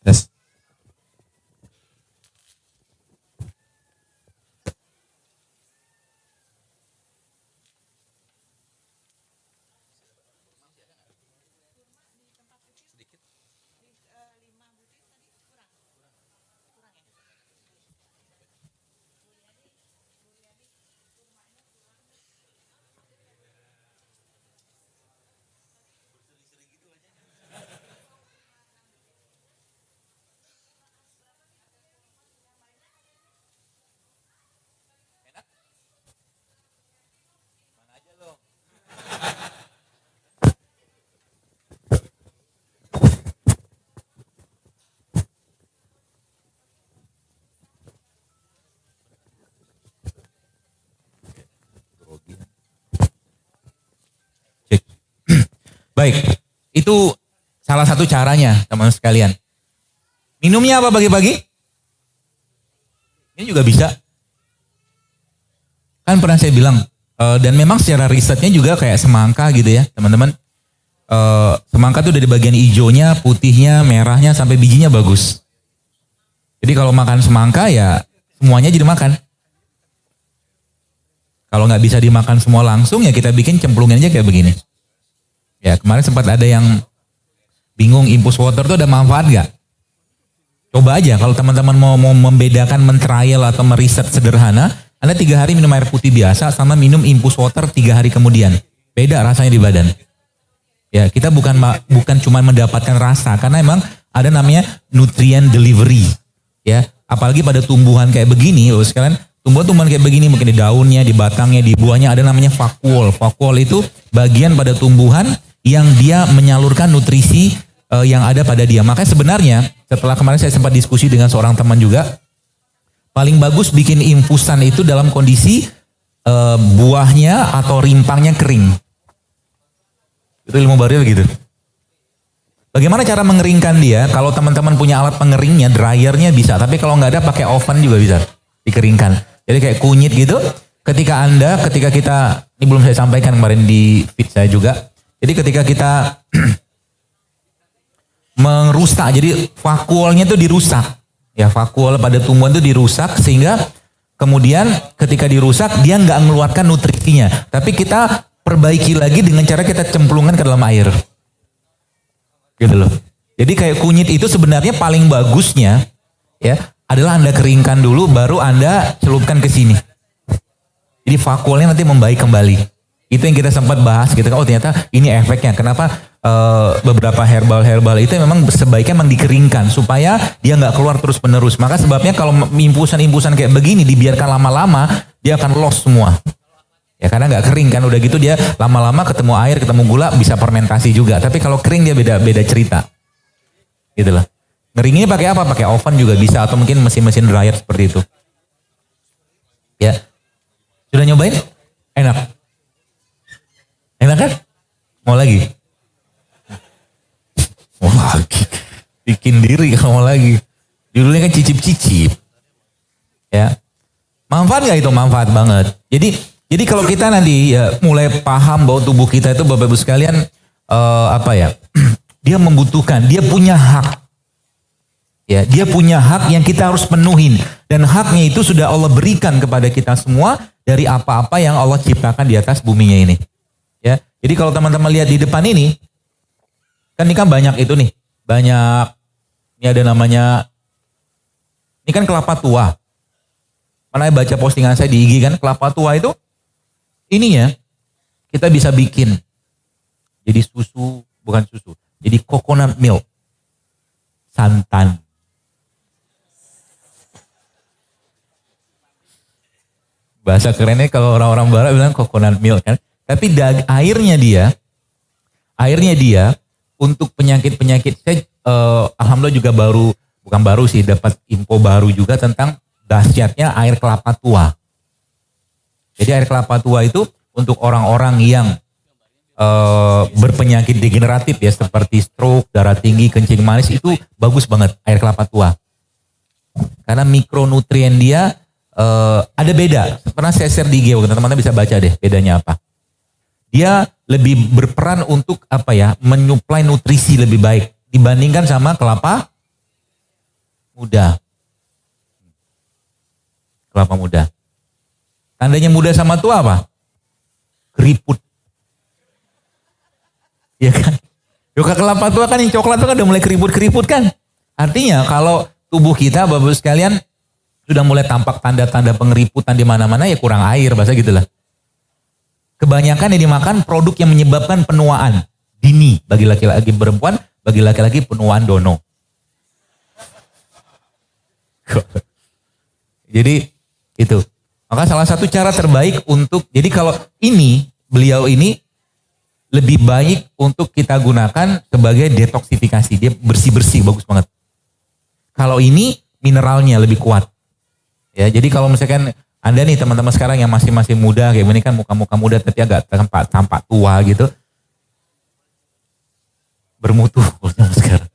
Yes. Baik, itu salah satu caranya teman-teman sekalian. Minumnya apa pagi-pagi? Ini juga bisa. Kan pernah saya bilang, dan memang secara risetnya juga kayak semangka gitu ya teman-teman. Semangka tuh dari bagian hijaunya, putihnya, merahnya sampai bijinya bagus. Jadi kalau makan semangka ya semuanya jadi makan. Kalau nggak bisa dimakan semua langsung ya kita bikin cemplungin aja kayak begini. Ya kemarin sempat ada yang bingung infus water tuh ada manfaat gak? Coba aja kalau teman-teman mau membedakan, mentrial atau meriset sederhana. Anda 3 hari minum air putih biasa sama minum infus water 3 hari kemudian. Beda rasanya di badan. Ya kita bukan cuma mendapatkan rasa. Karena emang ada namanya nutrient delivery. Ya apalagi pada tumbuhan kayak begini. Loh sekalian tumbuhan kayak begini mungkin di daunnya, di batangnya, di buahnya ada namanya vakuol. Vakuol itu bagian pada tumbuhan yang dia menyalurkan nutrisi yang ada pada dia. Makanya sebenarnya setelah kemarin saya sempat diskusi dengan seorang teman juga, paling bagus bikin infusan itu dalam kondisi buahnya atau rimpangnya kering. Itu ilmu baru gitu. Bagaimana cara mengeringkan dia? Kalau teman-teman punya alat pengeringnya, dryernya bisa. Tapi kalau nggak ada pakai oven juga bisa dikeringkan. Jadi kayak kunyit gitu. Ketika kita, ini belum saya sampaikan kemarin di feed saya juga. Jadi ketika kita merusak, jadi vakuolnya itu dirusak. Ya vakuol pada tumbuhan itu dirusak sehingga kemudian ketika dirusak dia nggak mengeluarkan nutrisinya. Tapi kita perbaiki lagi dengan cara kita cemplungkan ke dalam air. Gitu loh. Jadi kayak kunyit itu sebenarnya paling bagusnya ya adalah Anda keringkan dulu baru Anda celupkan ke sini. Jadi vakuolnya nanti membaik kembali. Itu yang kita sempat bahas gitu kan. Oh ternyata ini efeknya. Kenapa beberapa herbal itu memang sebaiknya memang dikeringkan supaya dia nggak keluar terus menerus. Maka sebabnya kalau infusan kayak begini dibiarkan lama-lama dia akan lost semua. Ya karena nggak kering kan. Udah gitu dia lama-lama ketemu air, ketemu gula bisa fermentasi juga. Tapi kalau kering dia beda cerita. Gitu loh. Ngeringinnya pakai apa? Pakai oven juga bisa atau mungkin mesin-mesin dryer seperti itu. Ya. Sudah nyobain? Enak. Enak kan? Mau lagi? Mau lagi? Bikin diri kalau mau lagi. Judulnya kan cicip-cicip. Ya. Manfaat gak itu? Manfaat banget. Jadi kalau kita nanti ya mulai paham bahwa tubuh kita itu Bapak Ibu sekalian apa ya? Dia membutuhkan, dia punya hak. Ya, dia punya hak yang kita harus penuhin, dan haknya itu sudah Allah berikan kepada kita semua dari apa-apa yang Allah ciptakan di atas buminya ini. Ya, jadi kalau teman-teman lihat di depan ini, kan ini kan banyak itu nih, banyak ini ada namanya, ini kan kelapa tua. Mana baca postingan saya di IG kan, kelapa tua itu ininya kita bisa bikin jadi susu, bukan susu, jadi coconut milk, santan. Bahasa kerennya kalau orang-orang barat bilang coconut milk kan. Tapi airnya dia untuk penyakit-penyakit, saya alhamdulillah juga bukan baru sih, dapat info baru juga tentang dahsyatnya air kelapa tua. Jadi air kelapa tua itu untuk orang-orang yang berpenyakit degeneratif ya, seperti stroke, darah tinggi, kencing manis, itu bagus banget air kelapa tua. Karena mikronutrien dia ada beda. Pernah saya share di IG, teman-teman bisa baca deh bedanya apa. Dia lebih berperan untuk apa ya, menyuplai nutrisi lebih baik dibandingkan sama kelapa muda. Kelapa muda. Tandanya muda sama tua apa? Keriput. Ya kan? Yoga kelapa tua kan yang coklat itu kan udah mulai keriput-keriput kan. Artinya kalau tubuh kita Bapak sekalian sudah mulai tampak tanda-tanda pengeriputan di mana-mana, ya kurang air, bahasa gitulah. Kebanyakan yang dimakan produk yang menyebabkan penuaan dini bagi laki-laki, perempuan, bagi laki-laki penuaan dono. Jadi itu. Maka salah satu cara terbaik untuk, jadi kalau beliau ini lebih baik untuk kita gunakan sebagai detoksifikasi. Dia bersih-bersih, bagus banget. Kalau ini mineralnya lebih kuat. Ya, jadi kalau misalkan Anda nih teman-teman sekarang yang masih muda kayak gini kan, muka-muka muda tapi agak tampak tua gitu. Bermutu sekarang.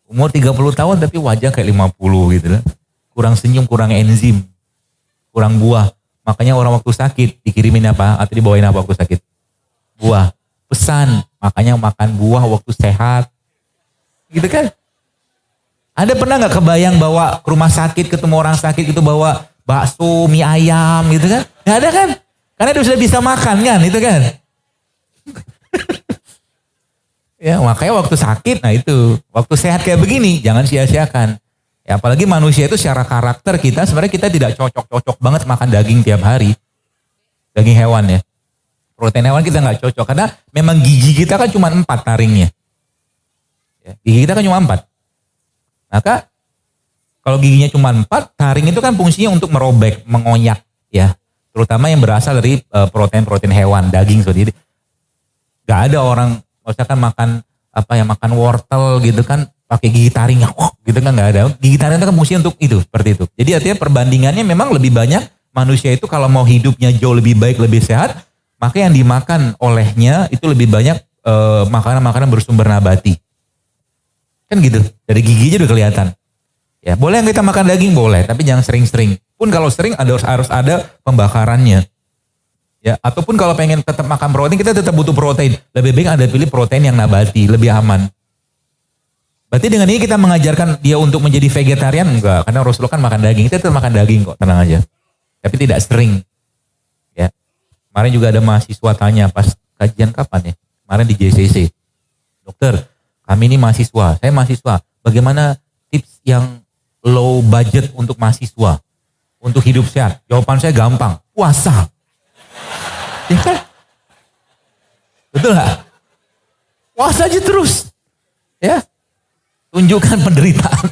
Umur 30 tahun tapi wajah kayak 50 gitu lah. Kurang senyum, kurang enzim, kurang buah. Makanya orang waktu sakit dikirimin apa? Atau dibawain apa waktu sakit? Buah. Pesan, makanya makan buah waktu sehat. Gitu kan? Anda pernah gak kebayang bawa ke rumah sakit, ketemu orang sakit gitu bawa bakso, mie ayam gitu kan? Gak ada kan? Karena dia sudah bisa makan kan, itu kan? Ya makanya waktu sakit, nah itu. Waktu sehat kayak begini, jangan sia-siakan. Ya, apalagi manusia itu secara karakter kita, sebenarnya kita tidak cocok-cocok banget makan daging tiap hari. Daging hewan ya. Protein hewan kita gak cocok, karena memang gigi kita kan cuma 4 taringnya. Ya, gigi kita kan cuma 4. Maka kalau giginya cuma 4, taring itu kan fungsinya untuk merobek, mengonyak ya. Terutama yang berasal dari protein-protein hewan, daging seperti itu. Gak ada orang misalkan makan makan wortel gitu kan pakai gigi taring gitu kan, gak ada. Gigi taring itu kan fungsinya untuk itu, seperti itu. Jadi artinya perbandingannya memang lebih banyak manusia itu kalau mau hidupnya jauh lebih baik, lebih sehat, maka yang dimakan olehnya itu lebih banyak makanan-makanan bersumber nabati. Kan gitu, dari giginya udah kelihatan. Ya, boleh kita makan daging boleh, tapi jangan sering-sering. Pun kalau sering harus ada pembakarannya. Ya, ataupun kalau pengen tetap makan protein, kita tetap butuh protein. Lebih baik Anda pilih protein yang nabati, lebih aman. Berarti dengan ini kita mengajarkan dia untuk menjadi vegetarian? Enggak, karena Rasulullah kan makan daging. Kita tetap makan daging kok, tenang aja. Tapi tidak sering. Ya. Kemarin juga ada mahasiswa tanya pas kajian kapan ya? Kemarin di JCC. Dokter, kami ini mahasiswa, saya mahasiswa. Bagaimana tips yang low budget untuk mahasiswa? Untuk hidup sehat? Jawaban saya gampang, puasa. Ya kan? Betul gak? Puasa aja terus. Ya. Tunjukkan penderitaan.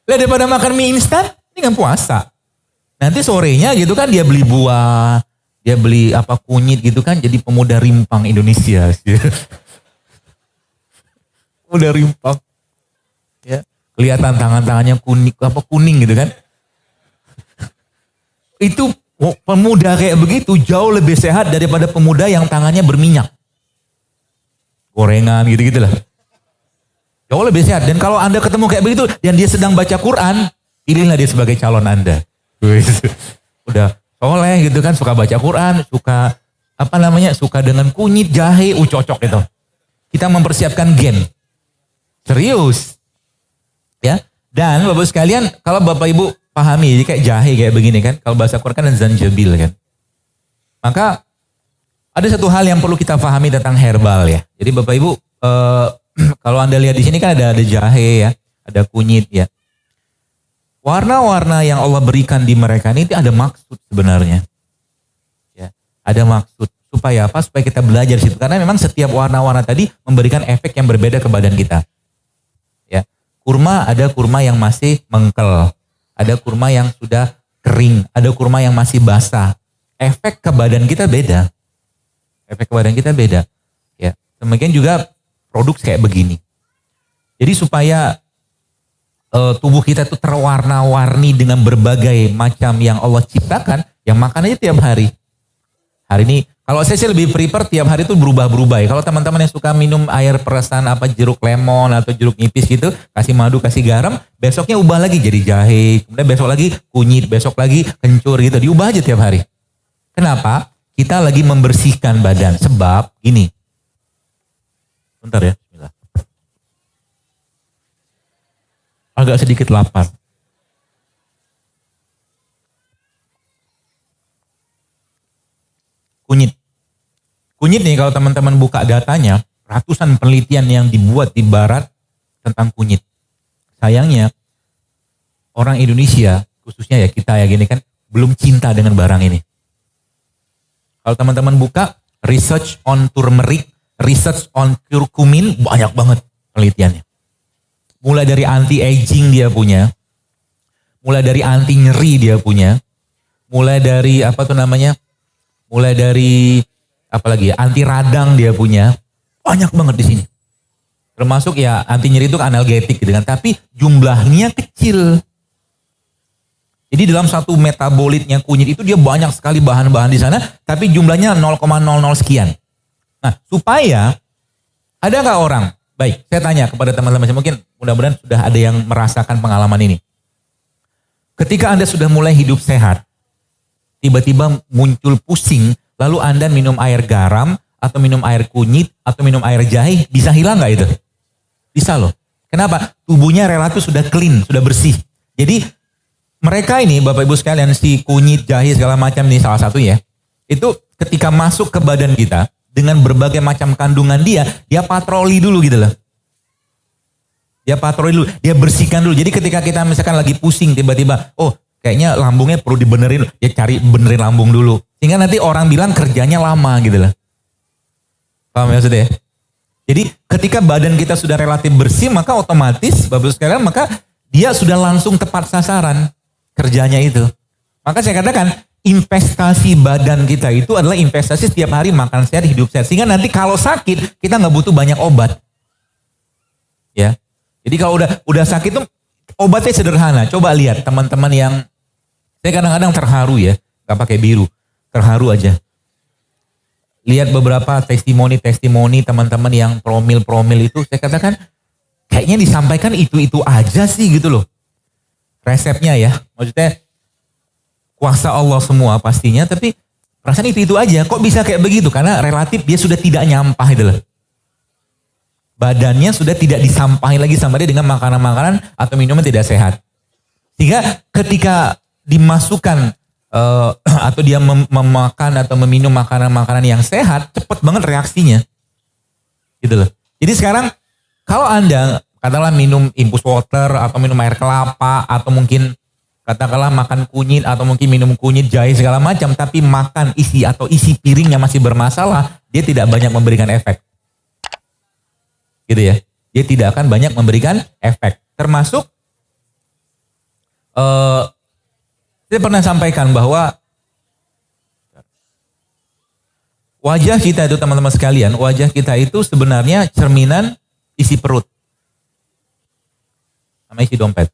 Daripada makan mie instan, ini kan puasa. Nanti sorenya gitu kan dia beli buah, dia beli kunyit gitu kan, jadi pemuda rimpang Indonesia. Udah rimpang. Ya, kelihatan tangan-tangannya kuning gitu kan. Itu pemuda kayak begitu jauh lebih sehat daripada pemuda yang tangannya berminyak. Gorengan gitu-gitu lah. Jauh lebih sehat. Dan kalau Anda ketemu kayak begitu dan dia sedang baca Quran, pilihlah dia sebagai calon Anda. Udah soleh gitu kan, suka baca Quran, suka suka dengan kunyit, jahe, cocok itu. Kita mempersiapkan gen. Serius. Ya. Dan Bapak sekalian, kalau Bapak Ibu pahami, jadi kayak jahe kayak begini kan. Kalau bahasa Quran kan zanjabil kan. Maka ada satu hal yang perlu kita pahami tentang herbal ya. Jadi Bapak Ibu, kalau Anda lihat di sini kan ada jahe ya, ada kunyit ya. Warna-warna yang Allah berikan di mereka ini ada maksud sebenarnya. Ya, ada maksud. Supaya apa? Supaya kita belajar di situ. Karena memang setiap warna-warna tadi memberikan efek yang berbeda ke badan kita. Ya, kurma, ada kurma yang masih mengkel. Ada kurma yang sudah kering. Ada kurma yang masih basah. Efek ke badan kita beda. Efek ke badan kita beda. Ya, demikian juga produk kayak begini. Jadi supaya tubuh kita itu terwarna-warni dengan berbagai macam yang Allah ciptakan, yang makan aja tiap hari. Hari ini, kalau saya sih lebih prefer tiap hari itu berubah-berubah ya. Kalau teman-teman yang suka minum air perasan jeruk lemon atau jeruk nipis gitu, kasih madu, kasih garam, besoknya ubah lagi jadi jahe, kemudian besok lagi kunyit, besok lagi kencur gitu, diubah aja tiap hari. Kenapa? Kita lagi membersihkan badan, sebab gini. Bentar ya, bismillah. Agak sedikit lapar. Kunyit. Kunyit nih kalau teman-teman buka datanya, ratusan penelitian yang dibuat di barat tentang kunyit. Sayangnya, orang Indonesia, khususnya ya kita ya gini kan, belum cinta dengan barang ini. Kalau teman-teman buka, research on turmeric, research on curcumin, banyak banget penelitiannya. Mulai dari anti-aging dia punya, mulai dari anti nyeri dia punya, mulai dari mulai dari anti radang dia punya, banyak banget di sini. Termasuk ya anti nyeri itu analgetik gitu kan, tapi jumlahnya kecil. Jadi dalam satu metabolitnya kunyit itu dia banyak sekali bahan-bahan di sana, tapi jumlahnya 0,00 sekian. Nah, supaya ada nggak orang? Baik, saya tanya kepada teman-teman, mungkin mudah-mudahan sudah ada yang merasakan pengalaman ini. Ketika Anda sudah mulai hidup sehat, tiba-tiba muncul pusing, lalu Anda minum air garam, atau minum air kunyit, atau minum air jahe, bisa hilang nggak itu? Bisa loh. Kenapa? Tubuhnya relatif sudah clean, sudah bersih. Jadi mereka ini, Bapak Ibu sekalian, si kunyit, jahe, segala macam ini salah satu ya, itu ketika masuk ke badan kita, dengan berbagai macam kandungan dia patroli dulu gitu loh. Dia patroli dulu, dia bersihkan dulu. Jadi ketika kita misalkan lagi pusing tiba-tiba, oh kayaknya lambungnya perlu dibenerin, ya cari benerin lambung dulu. Sehingga nanti orang bilang kerjanya lama gitu loh. Paham ya maksudnya? Jadi ketika badan kita sudah relatif bersih, maka otomatis, Bapak sekalian, maka dia sudah langsung tepat sasaran kerjanya itu. Maka saya katakan, investasi badan kita itu adalah investasi setiap hari makan sehat, hidup sehat. Sehingga nanti kalau sakit, kita nggak butuh banyak obat. Ya. Jadi kalau udah sakit tuh obatnya sederhana. Coba lihat teman-teman yang, saya kadang-kadang terharu ya, nggak pakai biru, terharu aja. Lihat beberapa testimoni teman-teman yang promil itu, saya katakan kayaknya disampaikan itu aja sih gitu loh. Resepnya ya, maksudnya kuasa Allah semua pastinya, tapi perasaan itu aja. Kok bisa kayak begitu? Karena relatif dia sudah tidak nyampah itu loh. Badannya sudah tidak disampahi lagi sama dia dengan makanan-makanan atau minuman tidak sehat. Sehingga ketika dimasukkan atau dia memakan atau meminum makanan-makanan yang sehat, cepat banget reaksinya. Gitu loh. Jadi sekarang kalau Anda katakanlah minum infus water atau minum air kelapa atau mungkin katakanlah makan kunyit atau mungkin minum kunyit, jahe segala macam, tapi makan isi piringnya masih bermasalah, dia tidak banyak memberikan efek. Gitu ya. Dia tidak akan banyak memberikan efek. Termasuk saya pernah sampaikan bahwa wajah kita itu teman-teman sekalian, wajah kita itu sebenarnya cerminan isi perut sama isi dompet.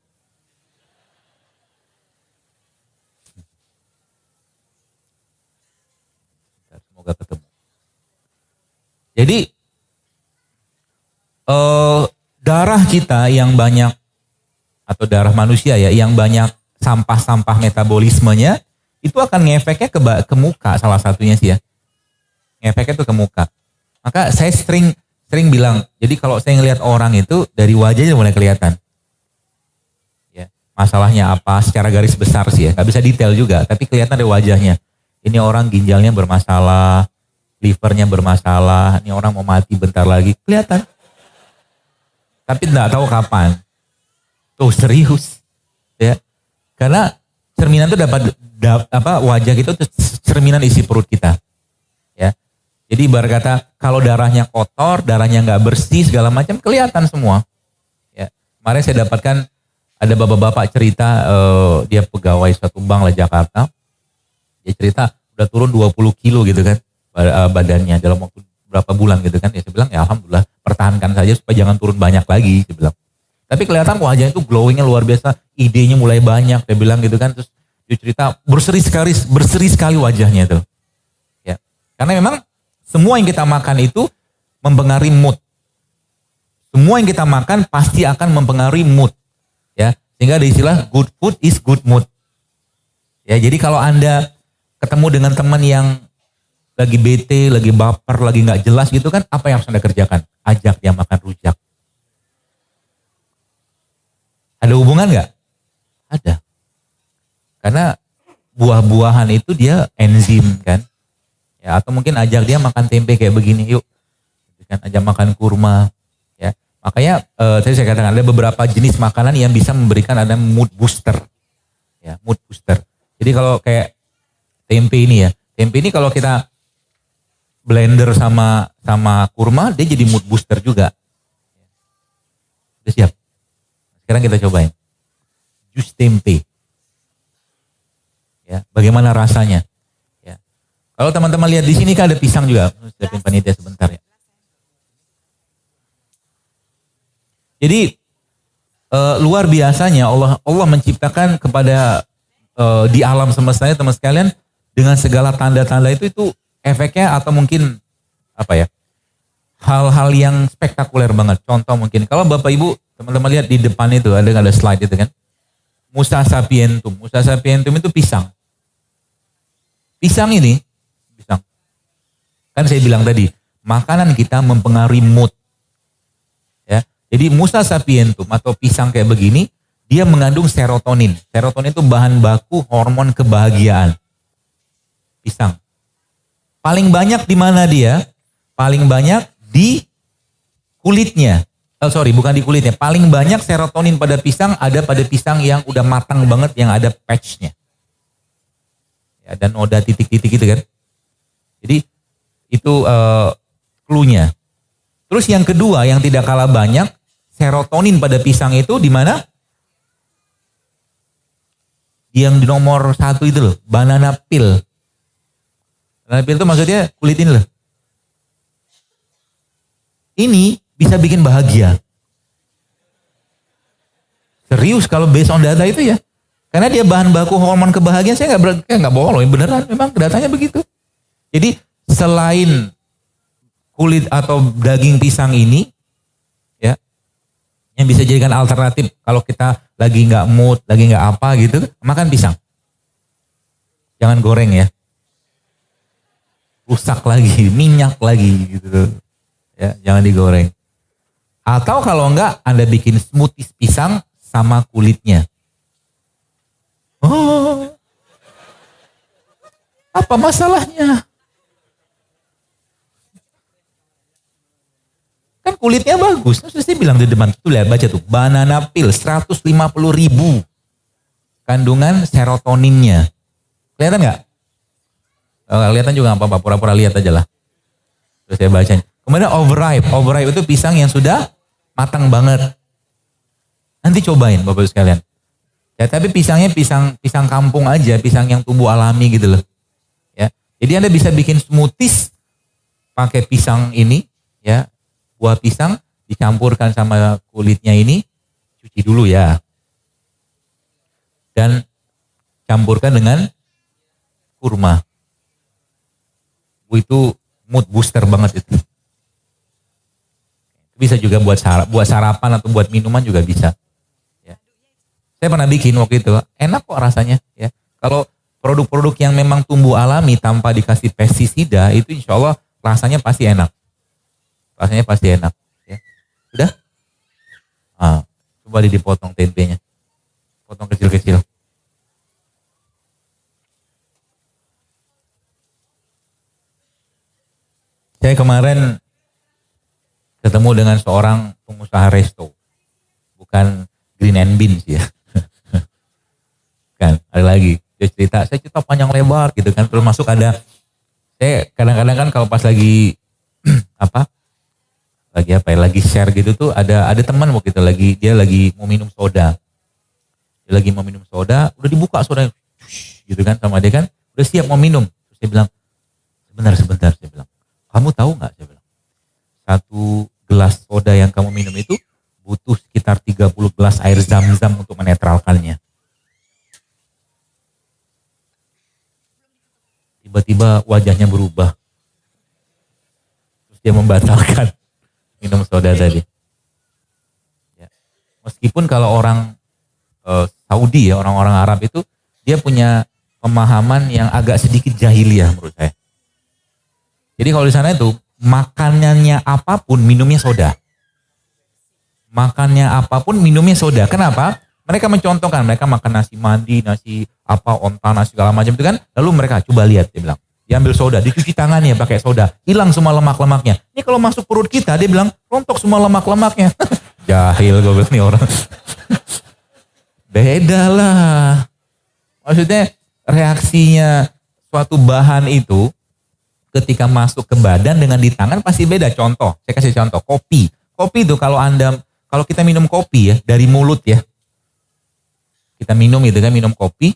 Semoga ketemu. Jadi darah kita yang banyak, atau darah manusia ya, yang banyak sampah-sampah metabolismenya, itu akan ngefeknya ke muka salah satunya sih ya. ngefeknya tuh ke muka. Maka saya sering bilang, jadi kalau saya ngelihat orang itu dari wajahnya mulai kelihatan. Ya, masalahnya apa secara garis besar sih ya, nggak bisa detail juga, tapi kelihatan dari wajahnya. Ini orang ginjalnya bermasalah, livernya bermasalah, ini orang mau mati bentar lagi, kelihatan. Tapi nggak tahu kapan. Tuh serius, ya. Karena cerminan itu wajah itu cerminan isi perut kita, ya. Jadi ibarat kata kalau darahnya kotor, darahnya nggak bersih segala macam kelihatan semua. Ya. Kemarin saya dapatkan ada bapak-bapak cerita dia pegawai suatu bank lah Jakarta. Dia cerita udah turun 20 kilo gitu kan badannya dalam waktu berapa bulan gitu kan. Ya saya bilang ya alhamdulillah pertahankan saja supaya jangan turun banyak lagi. Saya bilang. Tapi kelihatan wajahnya itu glowingnya luar biasa, idenya mulai banyak, dia bilang gitu kan. Terus dia cerita berseri sekali wajahnya itu. Ya. Karena memang semua yang kita makan itu mempengaruhi mood. Semua yang kita makan pasti akan mempengaruhi mood. Ya. Sehingga ada istilah good food is good mood. Ya, jadi kalau Anda ketemu dengan teman yang lagi bete, lagi baper, lagi nggak jelas gitu kan, apa yang harus Anda kerjakan? Ajak dia makan rujak. Ada hubungan nggak? Ada. Karena buah-buahan itu dia enzim kan. Ya, atau mungkin ajak dia makan tempe kayak begini yuk. Kan ajak makan kurma. Ya. Makanya tadi saya katakan ada beberapa jenis makanan yang bisa memberikan ada mood booster. Ya, mood booster. Jadi kalau kayak tempe ini ya. Tempe ini kalau kita blender sama kurma dia jadi mood booster juga. Udah siap? Sekarang kita cobain. Jus tempe. Ya, bagaimana rasanya? Ya. Kalau teman-teman lihat di sini kan ada pisang juga. Siapin panitia sebentar ya. Jadi luar biasanya Allah menciptakan kepada di alam semestanya teman sekalian dengan segala tanda-tanda itu efeknya atau mungkin apa ya? Hal-hal yang spektakuler banget. Contoh mungkin kalau Bapak Ibu teman-teman lihat di depan itu ada slide itu kan. Musa sapientum. Musa sapientum itu pisang. Pisang ini, kan saya bilang tadi, makanan kita mempengaruhi mood. Ya. Jadi Musa sapientum atau pisang kayak begini, dia mengandung serotonin. Serotonin itu bahan baku hormon kebahagiaan. Pisang. Paling banyak di mana dia? Paling banyak di kulitnya. Bukan di kulitnya. Paling banyak serotonin pada pisang ada pada pisang yang udah matang banget, yang ada patchnya. Ya, dan noda titik-titik gitu kan. Jadi itu clue-nya. Terus yang kedua yang tidak kalah banyak, serotonin pada pisang itu di mana? Yang di nomor 1 itu loh, banana peel. Banana peel itu maksudnya kulit ini loh. Ini bisa bikin bahagia. Serius kalau based on data itu ya. Karena dia bahan baku hormon kebahagiaan, saya nggak bohong loh, beneran memang datanya begitu. Jadi selain kulit atau daging pisang ini, ya, yang bisa jadikan alternatif kalau kita lagi nggak mood, lagi nggak apa gitu, makan pisang. Jangan goreng ya, rusak lagi, minyak lagi gitu, ya, jangan digoreng. Atau kalau enggak, Anda bikin smoothies pisang sama kulitnya. Oh, apa masalahnya? Kan kulitnya bagus. Terus saya bilang di depan, tuh lihat baca tuh, banana peel 150.000 kandungan serotoninnya. Kelihatan nggak? Kelihatan juga nggak apa-apa, pura-pura lihat aja lah. Terus saya baca. Kemudian overripe. Overripe itu pisang yang sudah matang banget. Nanti cobain Bapak-Ibu sekalian. Ya, tapi pisangnya pisang kampung aja, pisang yang tumbuh alami gitu loh. Ya. Jadi Anda bisa bikin smoothies pakai pisang ini, ya. Buah pisang dicampurkan sama kulitnya ini, cuci dulu ya. Dan campurkan dengan kurma. Itu mood booster banget itu. Bisa juga buat sarapan atau buat minuman juga bisa. Ya. Saya pernah bikin waktu itu, enak kok rasanya. Ya. Kalau produk-produk yang memang tumbuh alami tanpa dikasih pestisida, itu insya Allah rasanya pasti enak. Rasanya pasti enak. Ya. Sudah? Coba dipotong tempenya. Potong kecil-kecil. Saya kemarin ketemu dengan seorang pengusaha resto. Bukan Green and Beans ya. Kan, ada lagi. Dia saya cerita panjang lebar gitu kan. Termasuk ada, saya kadang-kadang kan kalau pas lagi lagi share gitu tuh ada teman waktu itu dia lagi mau minum soda. Dia lagi mau minum soda, udah dibuka soda gitu kan sama dia kan, udah siap mau minum. Terus dia bilang, sebentar, saya bilang, kamu tahu nggak? Saya bilang, 1 gelas soda yang kamu minum itu butuh sekitar 30 gelas air zam-zam untuk menetralkannya. Tiba-tiba wajahnya berubah. Terus dia membatalkan minum soda tadi. Ya. Meskipun kalau orang Saudi ya, orang-orang Arab itu dia punya pemahaman yang agak sedikit jahiliyah menurut saya. Jadi kalau di sana itu makanannya apapun minumnya soda. Makannya apapun minumnya soda. Kenapa? Mereka mencontohkan, mereka makan nasi mandi, nasi onta, nasi segala macam itu kan. Lalu mereka coba lihat, dia bilang, diambil soda, dicuci tangannya pakai soda, hilang semua lemak-lemaknya. Ini kalau masuk perut kita, dia bilang, rontok semua lemak-lemaknya. Jahil gue bilang nih orang. Beda lah. Maksudnya reaksinya suatu bahan itu ketika masuk ke badan dengan di tangan pasti beda. Contoh, saya kasih contoh, kopi. Kopi itu kalau kita minum kopi ya, dari mulut ya. Kita minum gitu kan, minum kopi,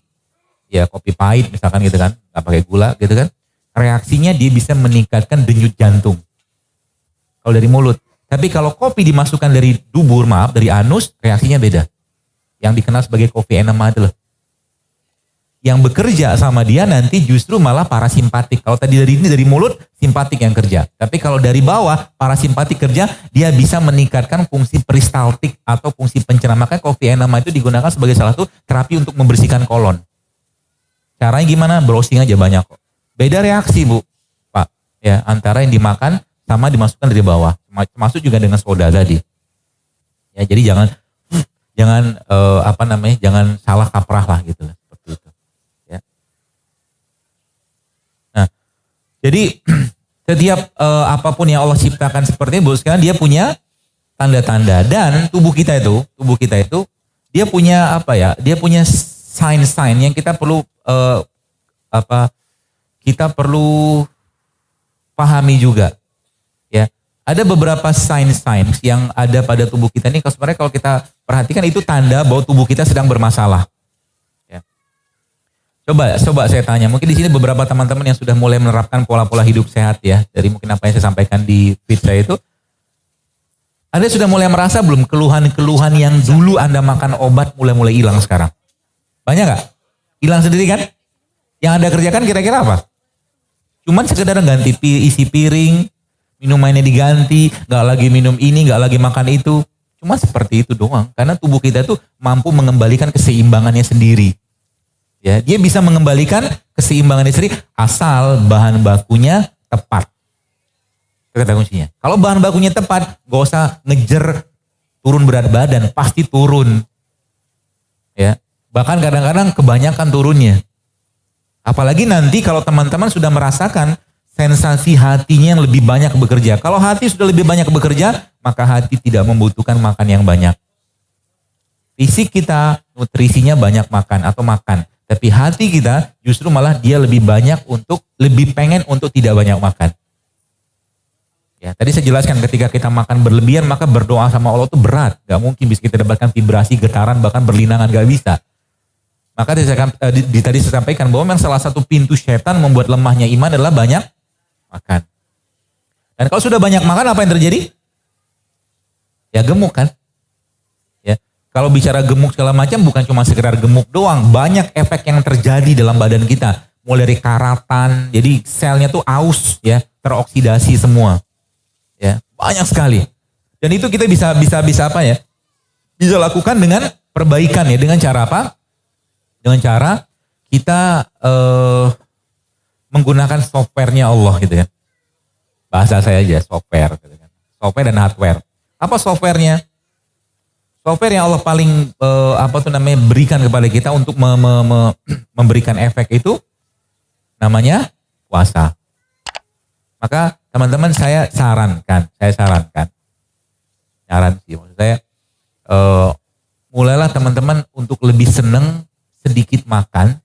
ya kopi pahit misalkan gitu kan, nggak pakai gula gitu kan. Reaksinya dia bisa meningkatkan denyut jantung. Kalau dari mulut. Tapi kalau kopi dimasukkan dari dari anus, reaksinya beda. Yang dikenal sebagai coffee enema itu loh. Yang bekerja sama dia nanti justru malah parasimpatik. Kalau tadi dari mulut, simpatik yang kerja. Tapi kalau dari bawah, parasimpatik kerja, dia bisa meningkatkan fungsi peristaltik atau fungsi pencernaan. Makanya coffee enema itu digunakan sebagai salah satu terapi untuk membersihkan kolon. Caranya gimana? Browsing aja banyak kok. Beda reaksi Bu, Pak. Ya, antara yang dimakan sama dimasukkan dari bawah. Termasuk juga dengan soda tadi. Ya, jadi jangan jangan salah kaprah lah gitu lah, seperti itu. Ya. Nah, jadi setiap apapun yang Allah ciptakan seperti ini, sekarang dia punya tanda-tanda dan tubuh kita itu dia punya Dia punya sign-sign yang kita perlu kita perlu pahami juga. Ya. Ada beberapa sign-sign yang ada pada tubuh kita ini, sebenarnya kalau kita perhatikan itu tanda bahwa tubuh kita sedang bermasalah. Ya. Coba saya tanya, mungkin di sini beberapa teman-teman yang sudah mulai menerapkan pola-pola hidup sehat ya, dari mungkin apa yang saya sampaikan di feed saya itu, Anda sudah mulai merasa belum keluhan-keluhan yang dulu Anda makan obat mulai hilang sekarang? Banyak gak? Hilang sendiri kan? Yang Anda kerjakan kira-kira apa? Cuman sekedar ganti isi piring, minumannya diganti, gak lagi minum ini, gak lagi makan itu. Cuma seperti itu doang. Karena tubuh kita tuh mampu mengembalikan keseimbangannya sendiri. Ya, dia bisa mengembalikan keseimbangannya sendiri asal bahan bakunya tepat. Itu kata kuncinya. Kalau bahan bakunya tepat, gak usah ngejer turun berat badan, pasti turun. Ya, bahkan kadang-kadang kebanyakan turunnya. Apalagi nanti kalau teman-teman sudah merasakan sensasi hatinya yang lebih banyak bekerja. Kalau hati sudah lebih banyak bekerja, maka hati tidak membutuhkan makan yang banyak. Fisik kita nutrisinya banyak makan atau makan. Tapi hati kita justru malah dia lebih pengen untuk tidak banyak makan. Ya, tadi saya jelaskan ketika kita makan berlebihan maka berdoa sama Allah itu berat. Gak mungkin bisa kita dapatkan vibrasi, getaran, bahkan berlinangan gak bisa. Maka tadi saya sampaikan bahwa memang salah satu pintu setan membuat lemahnya iman adalah banyak makan. Dan kalau sudah banyak makan apa yang terjadi? Ya gemuk kan? Ya. Kalau bicara gemuk segala macam bukan cuma sekedar gemuk doang, banyak efek yang terjadi dalam badan kita. Mulai dari karatan, jadi selnya tuh aus ya, teroksidasi semua. Ya, banyak sekali. Dan itu kita bisa apa ya? Bisa lakukan dengan perbaikan ya, dengan cara apa? Dengan cara kita menggunakan softwarenya Allah gitu ya. Bahasa saya aja, software. Gitu kan. Software dan hardware. Apa softwarenya? Software yang Allah paling berikan kepada kita untuk memberikan efek itu namanya puasa. Maka teman-teman saya sarankan, maksud saya mulailah teman-teman untuk lebih senang sedikit makan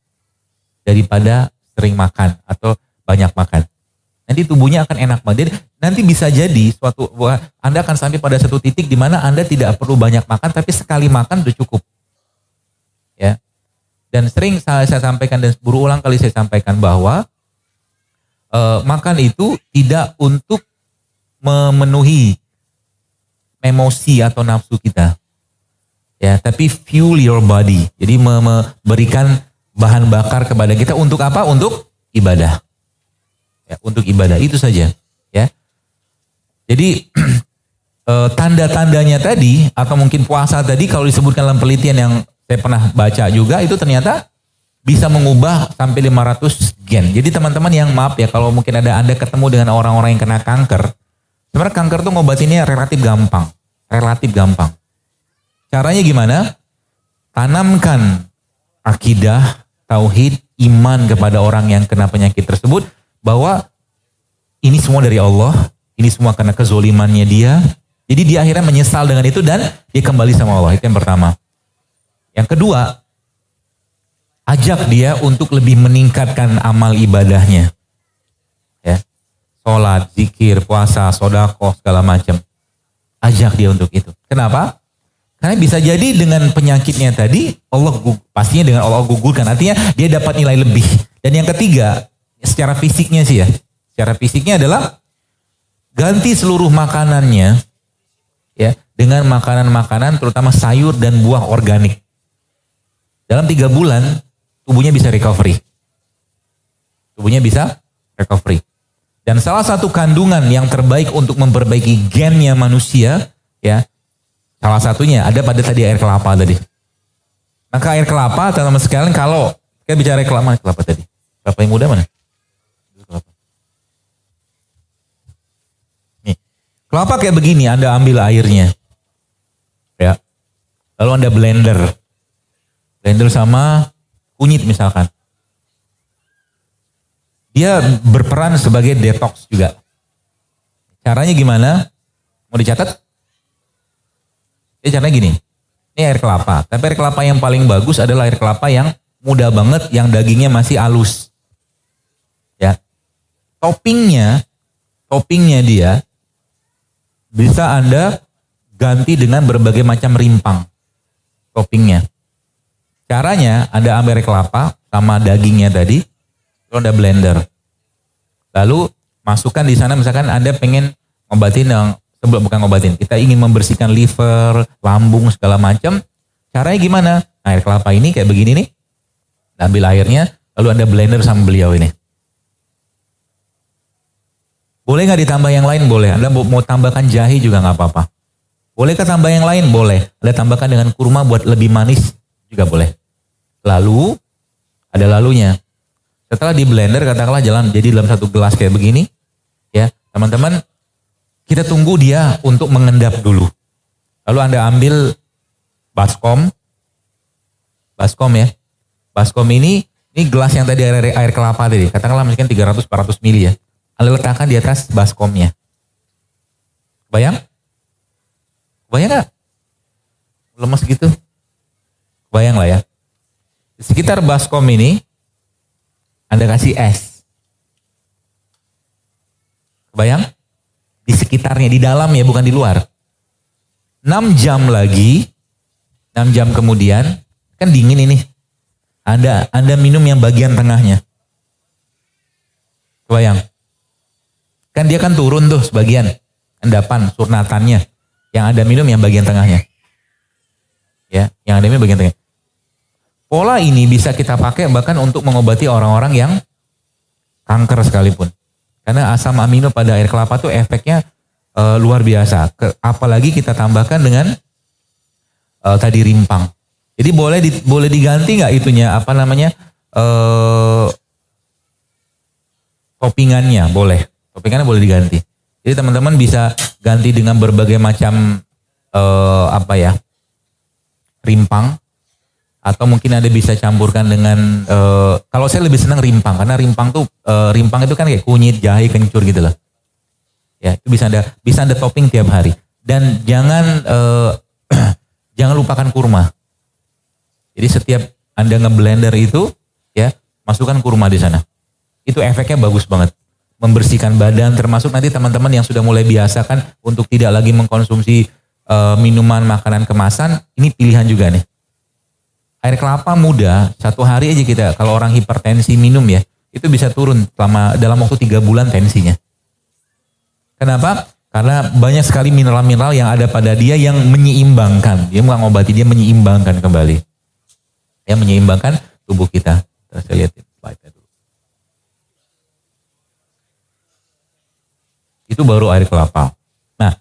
daripada sering makan atau banyak makan. Nanti tubuhnya akan enak banget. Nanti bisa jadi Anda akan sampai pada satu titik di mana Anda tidak perlu banyak makan, tapi sekali makan sudah cukup. Ya. Dan sering saya sampaikan dan berulang kali saya sampaikan bahwa makan itu tidak untuk memenuhi emosi atau nafsu kita. Ya, tapi fuel your body. Jadi memberikan bahan bakar kepada kita untuk apa? Untuk ibadah. Ya, untuk ibadah itu saja, ya. Jadi tanda-tandanya tadi atau mungkin puasa tadi kalau disebutkan dalam penelitian yang saya pernah baca juga itu ternyata bisa mengubah sampai 500 gen. Jadi teman-teman yang maaf ya kalau mungkin ada Anda ketemu dengan orang-orang yang kena kanker, sebenarnya kanker tuh ngobatinnya relatif gampang. Caranya gimana? Tanamkan akidah, tauhid, iman kepada orang yang kena penyakit tersebut. Bahwa ini semua dari Allah, ini semua karena kezolimannya dia. Jadi dia akhirnya menyesal dengan itu dan dia kembali sama Allah. Itu yang pertama. Yang kedua, ajak dia untuk lebih meningkatkan amal ibadahnya. Ya. Sholat, zikir, puasa, sedekah, segala macam. Ajak dia untuk itu. Kenapa? Karena bisa jadi dengan penyakitnya tadi, pastinya dengan Allah gugurkan. Artinya dia dapat nilai lebih. Dan yang ketiga, secara fisiknya sih ya. Secara fisiknya adalah ganti seluruh makanannya ya dengan makanan-makanan terutama sayur dan buah organik. Dalam 3 bulan tubuhnya bisa recovery. Dan salah satu kandungan yang terbaik untuk memperbaiki gennya manusia ya. Salah satunya ada pada tadi air kelapa tadi. Maka air kelapa teman-teman sekalian kalau kita bicara air kelapa tadi. Kelapa yang muda mana? Kelapa kayak begini, Anda ambil airnya. Ya. Lalu Anda blender sama kunyit misalkan. Dia berperan sebagai detox juga. Caranya gimana? Mau dicatat? Caranya gini. Ini air kelapa. Tapi air kelapa yang paling bagus adalah air kelapa yang muda banget, yang dagingnya masih halus. Ya. Toppingnya dia bisa Anda ganti dengan berbagai macam rimpang toppingnya. Caranya Anda ambil air kelapa sama dagingnya tadi, lalu Anda blender. Lalu masukkan di sana misalkan Anda pengen kita ingin membersihkan liver, lambung segala macam. Caranya gimana? Nah, air kelapa ini kayak begini nih. Ambil airnya, lalu Anda blender sama beliau ini. Boleh nggak ditambah yang lain? Boleh. Anda mau tambahkan jahe juga nggak apa-apa. Bolehkah tambah yang lain? Boleh. Anda tambahkan dengan kurma buat lebih manis juga boleh. Lalu, ada lalunya. Setelah di blender katakanlah jadi dalam satu gelas kayak begini. Ya, teman-teman, kita tunggu dia untuk mengendap dulu. Lalu Anda ambil baskom ya. Baskom ini gelas yang tadi air kelapa tadi. Katakanlah mungkin 300-400 ml ya. Anda letakkan di atas baskomnya. Bayang gak? Lemes gitu? Bayang lah ya. Di sekitar baskom ini, Anda kasih es. Bayang? Di sekitarnya, di dalam ya, bukan di luar. 6 jam lagi, 6 jam kemudian, kan dingin ini. Anda minum yang bagian tengahnya. Bayang? Kan dia kan turun tuh sebagian. Endapan, surnatannya. Yang Anda minum yang bagian tengahnya. Ya, yang Anda minum bagian tengah. Pola ini bisa kita pakai bahkan untuk mengobati orang-orang yang kanker sekalipun. Karena asam amino pada air kelapa tuh efeknya luar biasa. Apalagi kita tambahkan dengan tadi rimpang. Jadi boleh diganti nggak itunya toppingannya boleh. Toppingannya boleh diganti. Jadi teman-teman bisa ganti dengan berbagai macam rimpang, atau mungkin Anda bisa campurkan dengan kalau saya lebih senang rimpang, karena rimpang itu kan kayak kunyit, jahe, kencur gitu loh. Ya, itu bisa Anda topping tiap hari. Dan jangan jangan lupakan kurma. Jadi setiap Anda ngeblender itu, ya, masukkan kurma di sana. Itu efeknya bagus banget. Membersihkan badan, termasuk nanti teman-teman yang sudah mulai biasakan untuk tidak lagi mengkonsumsi minuman, makanan kemasan, ini pilihan juga nih. Air kelapa muda, 1 hari aja kita, kalau orang hipertensi minum ya, itu bisa turun dalam waktu 3 bulan tensinya. Kenapa? Karena banyak sekali mineral-mineral yang ada pada dia yang menyeimbangkan. Dia bukan ngobati, dia menyeimbangkan kembali. Ya, menyeimbangkan tubuh kita. Terus saya lihat slide-nya dulu. Itu baru air kelapa. Nah,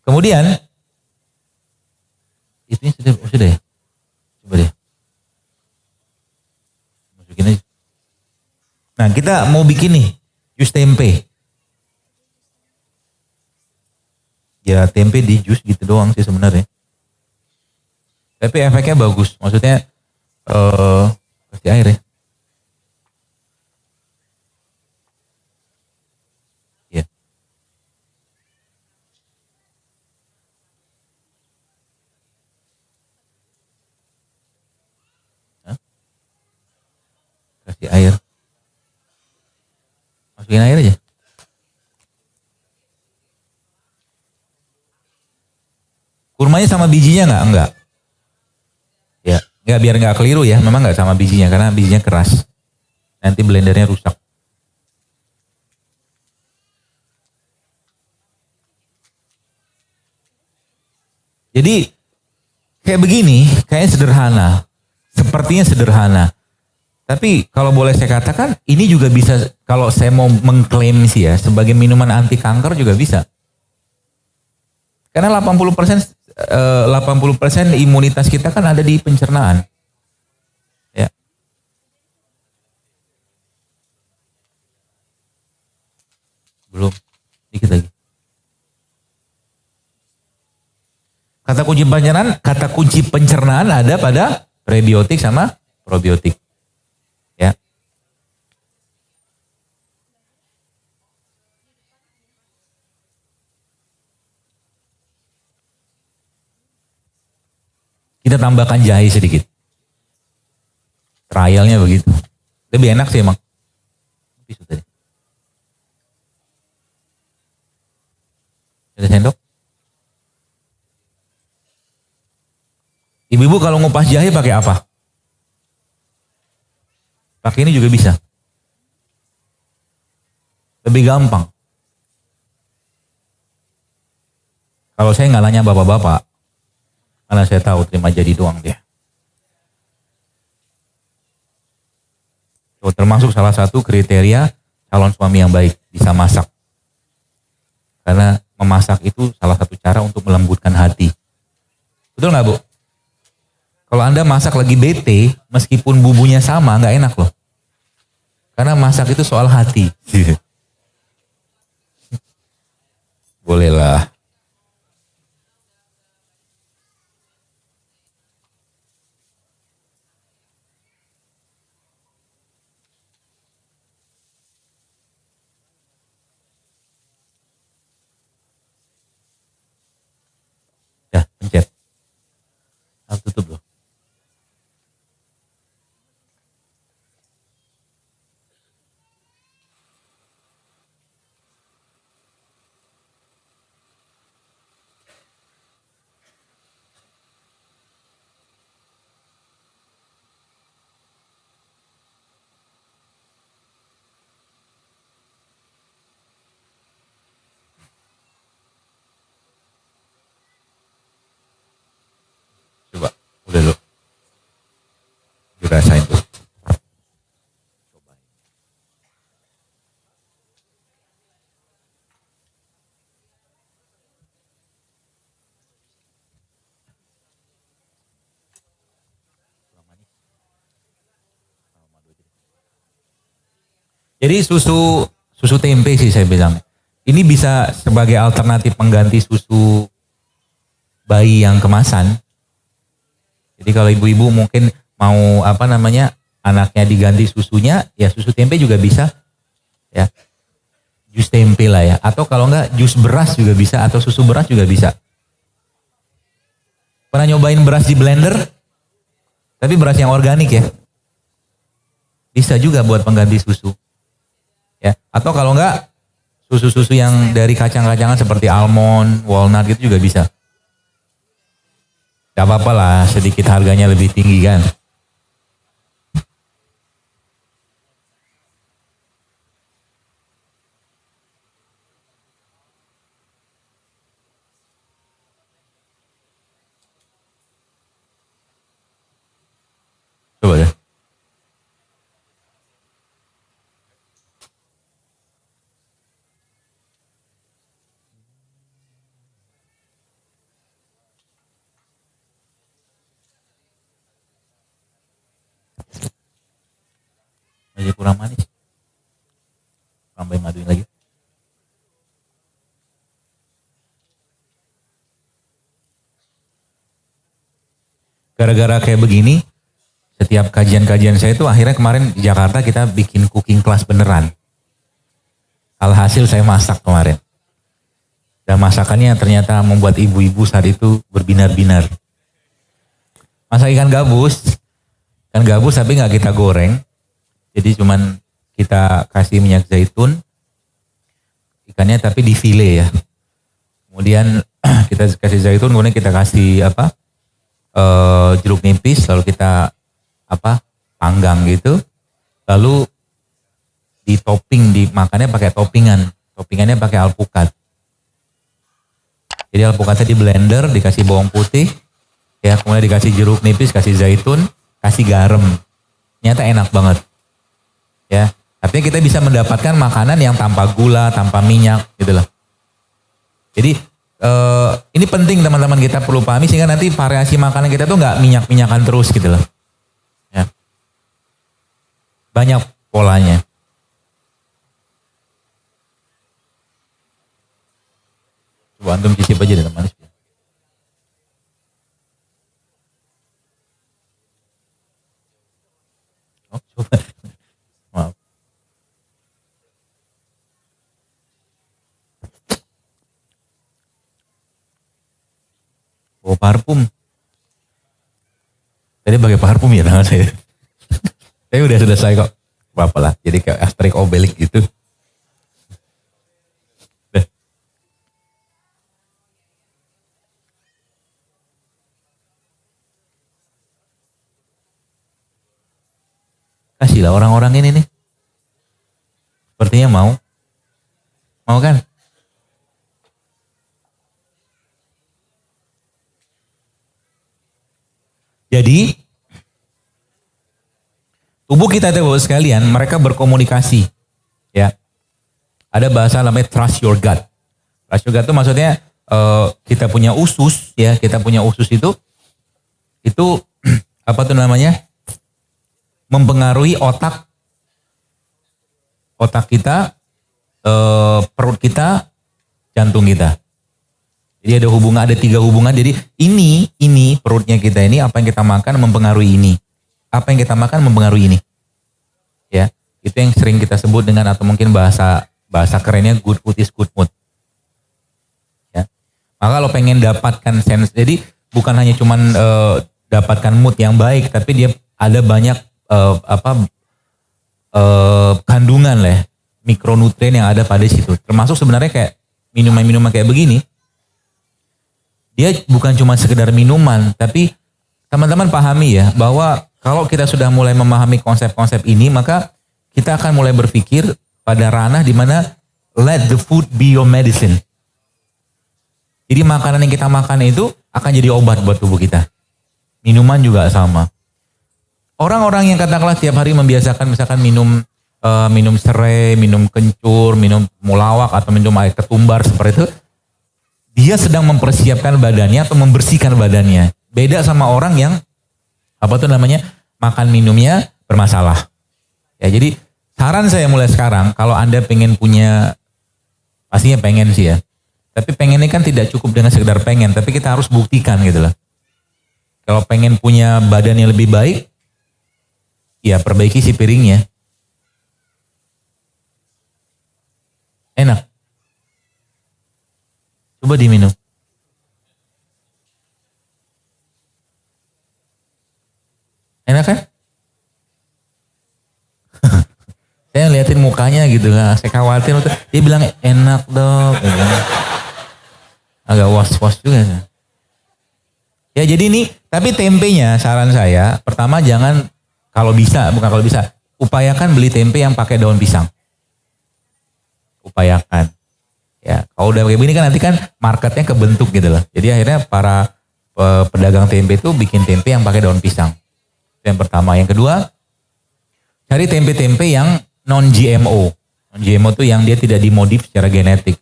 kemudian, itu sudah ya? Coba deh. Masukin aja. Nah, kita mau bikin nih, jus tempe. Ya, tempe di jus gitu doang sih sebenarnya. Tapi efeknya bagus. Maksudnya kasih air ya. Ya. Hah? Kasih air. Masukin air aja. Kurmanya sama bijinya nggak? Enggak. Ya, nggak, biar nggak keliru ya. Memang nggak sama bijinya karena bijinya keras. Nanti blendernya rusak. Jadi kayak begini, kayaknya sederhana. Sepertinya sederhana. Tapi kalau boleh saya katakan, ini juga bisa, kalau saya mau mengklaim sih ya, sebagai minuman anti kanker juga bisa. Karena 80% imunitas kita kan ada di pencernaan. Ya. Belum. Dikit lagi. Kata kunci pencernaan ada pada prebiotik sama probiotik. Ya. Kita tambahkan jahe sedikit. Trialnya begitu. Lebih enak sih emang. Ada sendok? Ibu-ibu kalau ngupas jahe pakai apa? Pakai ini juga bisa. Lebih gampang. Kalau saya nggak nanya bapak-bapak, karena saya tahu terima jadi doang dia. So, termasuk salah satu kriteria calon suami yang baik, bisa masak. Karena memasak itu salah satu cara untuk melembutkan hati. Betul nggak, Bu? Kalau Anda masak lagi bete, meskipun bumbunya sama, nggak enak loh. Karena masak itu soal hati. Bolehlah. Ya, pencet. Harus tutup loh. Coba, udah lo. Dirasain tuh. Jadi susu tempe sih saya bilang. ini bisa sebagai alternatif pengganti susu bayi yang kemasan. Jadi kalau ibu-ibu mungkin mau anaknya diganti susunya, ya susu tempe juga bisa, ya jus tempe lah ya, atau kalau enggak jus beras juga bisa, atau susu beras juga bisa. Pernah nyobain beras di blender? Tapi beras yang organik ya, bisa juga buat pengganti susu, ya. Atau kalau enggak susu-susu yang dari kacang-kacangan seperti almond, walnut gitu juga bisa. Gak apa-apa lah, sedikit harganya lebih tinggi kan. Coba deh. Masih kurang manis. Tambahin maduin lagi. Gara-gara kayak begini, setiap kajian-kajian saya itu akhirnya kemarin di Jakarta kita bikin cooking class beneran. Alhasil saya masak kemarin. Dan masakannya ternyata membuat ibu-ibu saat itu berbinar-binar. Masak ikan gabus tapi nggak kita goreng. Jadi cuman kita kasih minyak zaitun, ikannya tapi di file ya. Kemudian kita kasih zaitun, kemudian kita kasih jeruk nipis, lalu kita panggang gitu. Lalu di topping, dimakannya pakai toppingannya pakai alpukat. Jadi alpukatnya di blender, dikasih bawang putih, ya kemudian dikasih jeruk nipis, kasih zaitun, kasih garam. Ternyata enak banget. Ya, artinya kita bisa mendapatkan makanan yang tanpa gula, tanpa minyak, gitu loh. Jadi ini penting teman-teman, kita perlu pahami sehingga nanti variasi makanan kita tuh nggak minyak-minyakan terus, gitu loh. Ya, banyak polanya. Coba antum cicip aja deh teman-teman. Oh, coba. Maaf. Oh, parfum. Tadi pakai parfum ya tangan saya. Tapi udah selesai kok. Apa lah. Jadi kayak Asterix Obelix gitu. Udah. Kasihlah orang-orang ini nih. Sepertinya mau. Mau kan? Jadi tubuh kita itu sekalian, mereka berkomunikasi, ya. Ada bahasa namanya trust your gut. Trust your gut itu maksudnya kita punya usus, ya. Kita punya usus itu apa tuh namanya? Mempengaruhi otak kita, perut kita, jantung kita. Jadi ada hubungan, ada 3 hubungan. Jadi ini perutnya kita ini, apa yang kita makan mempengaruhi ini. Apa yang kita makan mempengaruhi ini. Ya, itu yang sering kita sebut dengan, atau mungkin bahasa kerennya good food is good mood. Ya. Maka kalau pengen dapatkan sense, jadi bukan hanya cuman dapatkan mood yang baik, tapi dia ada banyak kandungan lah, mikronutrien yang ada pada situ. Termasuk sebenarnya kayak minuman-minuman kayak begini. Dia bukan cuma sekedar minuman, tapi teman-teman pahami ya, bahwa kalau kita sudah mulai memahami konsep-konsep ini, maka kita akan mulai berpikir pada ranah di mana let the food be your medicine. Jadi makanan yang kita makan itu akan jadi obat buat tubuh kita. Minuman juga sama. Orang-orang yang katakanlah tiap hari membiasakan misalkan minum serai, minum kencur, minum mulawak, atau minum air ketumbar seperti itu, dia sedang mempersiapkan badannya atau membersihkan badannya. Beda sama orang yang makan minumnya bermasalah. Ya, jadi saran saya mulai sekarang, kalau Anda pengen punya Pastinya pengen sih ya. Tapi pengennya kan tidak cukup dengan sekedar pengen, tapi kita harus buktikan gitu loh. Kalau pengen punya badan yang lebih baik, ya perbaiki si piringnya. Enak. Coba diminum. Enak kan? Saya liatin mukanya gitu, saya khawatir. Dia bilang enak dok. Gitu. Agak was-was juga. Ya jadi ini, tapi tempenya saran saya, pertama jangan kalau bisa, bukan kalau bisa, upayakan beli tempe yang pakai daun pisang. Upayakan. Ya, kalau udah kayak begini kan nanti kan marketnya kebentuk gitu loh. Jadi akhirnya para pedagang tempe itu bikin tempe yang pakai daun pisang. Itu yang pertama. Yang kedua, cari tempe-tempe yang non-GMO. Non-GMO itu yang dia tidak dimodif secara genetik.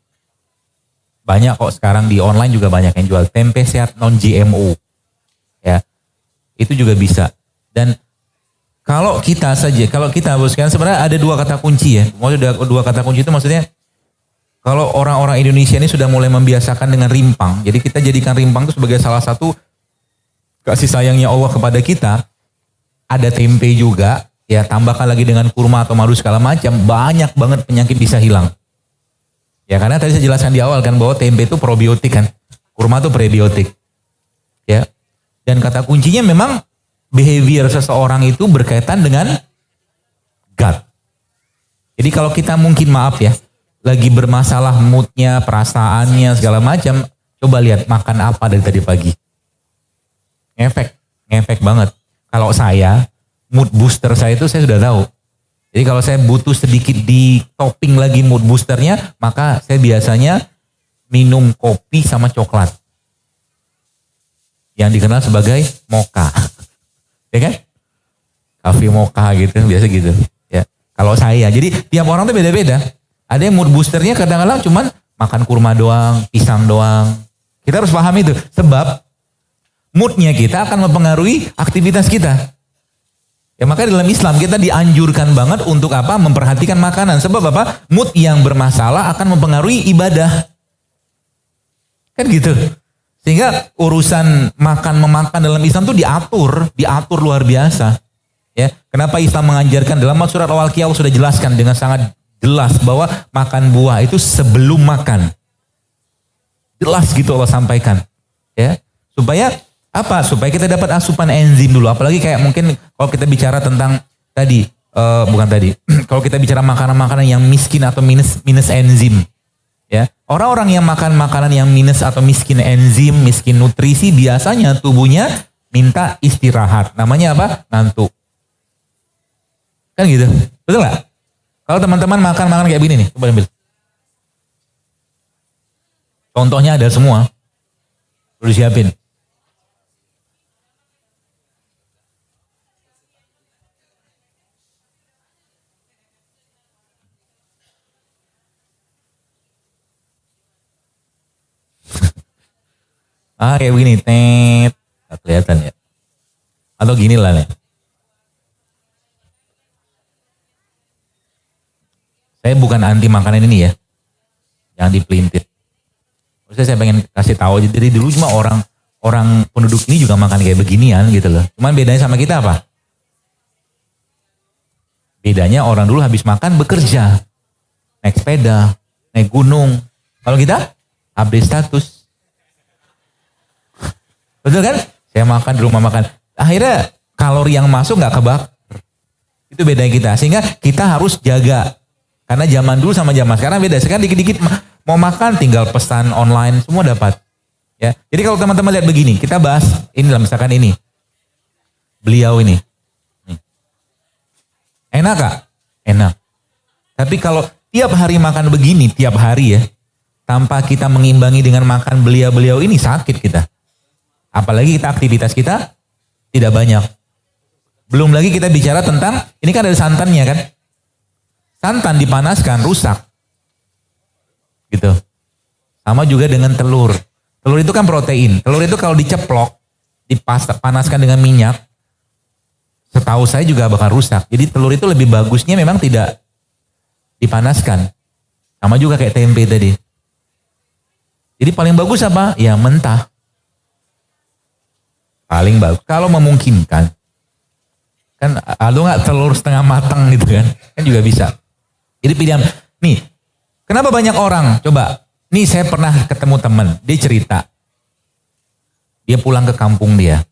Banyak kok sekarang di online juga banyak yang jual tempe sehat non-GMO. Ya, itu juga bisa. Dan kalau kita sekarang sebenarnya ada dua kata kunci ya. Maksudnya dua kata kunci itu maksudnya kalau orang-orang Indonesia ini sudah mulai membiasakan dengan rimpang. Jadi kita jadikan rimpang itu sebagai salah satu kasih sayangnya Allah kepada kita. Ada tempe juga, ya tambahkan lagi dengan kurma atau madu segala macam, banyak banget penyakit bisa hilang. Ya karena tadi saya jelaskan di awal kan bahwa tempe itu probiotik kan, kurma itu prebiotik. Ya, dan kata kuncinya memang behavior seseorang itu berkaitan dengan gut. Jadi kalau kita mungkin maaf ya, lagi bermasalah moodnya, perasaannya segala macam, coba lihat makan apa dari tadi pagi. Ngefek banget. Kalau saya, mood booster saya itu saya sudah tahu. Jadi kalau saya butuh sedikit di topping lagi mood boosternya, maka saya biasanya minum kopi sama coklat. Yang dikenal sebagai mocha. Ya kan? Coffee mocha gitu, biasa gitu. Ya. Kalau saya, jadi tiap orang tuh beda-beda. Ada yang mood boosternya kadang-kadang cuman makan kurma doang, pisang doang. Kita harus paham itu. Sebab moodnya kita akan mempengaruhi aktivitas kita. Ya maka dalam Islam kita dianjurkan banget untuk apa? Memperhatikan makanan. Sebab apa? Mood yang bermasalah akan mempengaruhi ibadah. Kan gitu. Sehingga urusan makan-memakan dalam Islam itu diatur luar biasa. Ya, kenapa Islam mengajarkan dalam surat Al-Waqiah sudah jelaskan dengan sangat jelas bahwa makan buah itu sebelum makan. Jelas gitu Allah sampaikan. Ya, supaya apa? Supaya kita dapat asupan enzim dulu. Apalagi kayak mungkin kalau kita bicara tentang tadi, kalau kita bicara makanan-makanan yang miskin atau minus enzim. Ya, orang-orang yang makan makanan yang minus atau miskin enzim, miskin nutrisi, biasanya tubuhnya minta istirahat. Namanya apa? Ngantuk. Kan gitu. Betul nggak? Kalau teman-teman makan kayak begini nih, coba ambil. Contohnya ada semua. Udah siapin. Kayak begini, nggak kelihatan ya. Atau gini lah nih. Saya bukan anti makanan ini ya. Jangan dipelintir. Maksudnya saya pengen kasih tahu aja dari dulu cuma orang penduduk ini juga makan kayak beginian gitu loh. Cuman bedanya sama kita apa? Bedanya orang dulu habis makan bekerja. Naik sepeda, naik gunung. Kalau kita update status. Betul kan? Saya makan di rumah makan. Akhirnya kalori yang masuk gak kebakar. Itu bedanya kita. Sehingga kita harus jaga. Karena zaman dulu sama zaman sekarang beda. Sekarang dikit-dikit mau makan tinggal pesan online. Semua dapat. Ya. Jadi kalau teman-teman lihat begini. Kita bahas ini lah misalkan ini. Beliau ini. Enak gak? Enak. Tapi kalau tiap hari makan begini. Tiap hari ya. Tanpa kita mengimbangi dengan makan beliau-beliau ini sakit kita. Apalagi kita aktivitas kita tidak banyak. Belum lagi kita bicara tentang, ini kan ada santannya kan. Santan dipanaskan rusak. Gitu. Sama juga dengan telur. Telur itu kan protein. Telur itu kalau diceplok, dipanaskan dengan minyak, setahu saya juga bakal rusak. Jadi telur itu lebih bagusnya memang tidak dipanaskan. Sama juga kayak tempe tadi. Jadi paling bagus apa? Ya mentah. Paling bagus. Kalau memungkinkan. Kan ada nggak telur setengah matang gitu kan? Kan juga bisa. Jadi pilihan. Nih, kenapa banyak orang? Coba. Nih saya pernah ketemu teman. Dia cerita. Dia pulang ke kampung dia.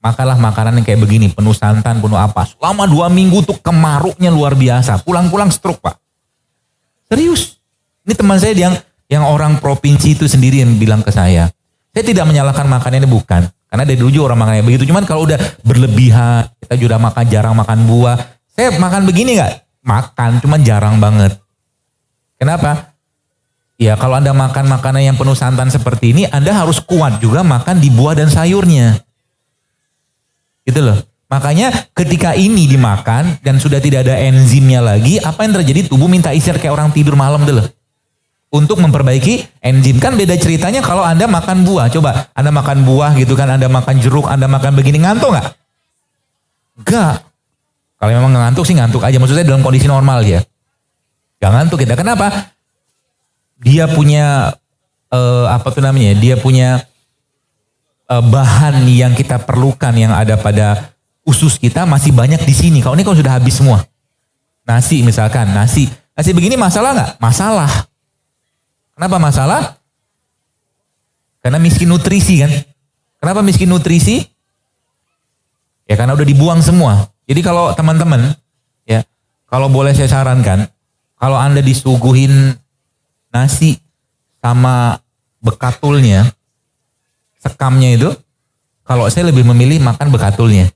Makanlah makanan yang kayak begini. Penuh santan, penuh apa. Selama 2 minggu tuh kemaruknya luar biasa. Pulang-pulang stroke Pak. Serius. Ini teman saya yang orang provinsi itu sendiri yang bilang ke saya. Saya tidak menyalahkan makanan ini bukan. Karena dari dulu orang makannya begitu. Cuman kalau udah berlebihan, kita juga jarang makan buah. Saya makan begini gak? Makan, cuman jarang banget. Kenapa? Ya kalau Anda makan makanan yang penuh santan seperti ini, Anda harus kuat juga makan di buah dan sayurnya. Gitu loh. Makanya ketika ini dimakan dan sudah tidak ada enzimnya lagi, apa yang terjadi? Tubuh minta istirahat kayak orang tidur malam dulu. Untuk memperbaiki enzim. Kan beda ceritanya kalau Anda makan buah. Coba Anda makan buah gitu kan, Anda makan jeruk, Anda makan begini, ngantuk gak? Enggak. Kalau memang ngantuk sih ngantuk aja. Maksud saya dalam kondisi normal ya. Gak ngantuk kita. Kenapa? Dia punya, dia punya bahan yang kita perlukan yang ada pada usus kita masih banyak di sini. Kalau ini kan sudah habis semua. Nasi misalkan, nasi begini masalah gak? Masalah. Kenapa masalah? Karena miskin nutrisi kan. Kenapa miskin nutrisi? Ya karena udah dibuang semua. Jadi kalau teman-teman, ya kalau boleh saya sarankan, kalau Anda disuguhin nasi sama bekatulnya, sekamnya itu, kalau saya lebih memilih makan bekatulnya.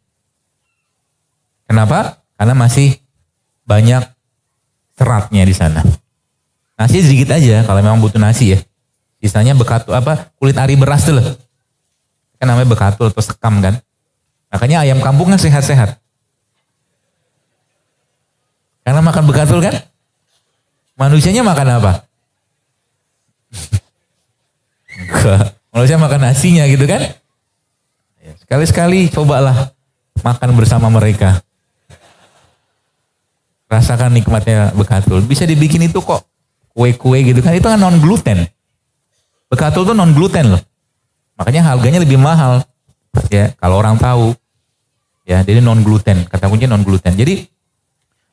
Kenapa? Karena masih banyak seratnya di sana. Nasi sedikit aja kalau memang butuh nasi ya. Sisanya bekatul kulit ari beras tuh loh. Kan namanya bekatul atau sekam kan. Makanya ayam kampung kan sehat-sehat. Karena makan bekatul kan. Manusianya makan apa? Manusia makan nasinya gitu kan. Sekali-sekali cobalah makan bersama mereka. Rasakan nikmatnya bekatul. Bisa dibikin itu kok. Kue-kue gitu kan, itu kan non-gluten. Bekatul tuh non-gluten loh. Makanya harganya lebih mahal. Ya, kalau orang tahu. Ya, jadi non-gluten. Kata kuncinya non-gluten. Jadi,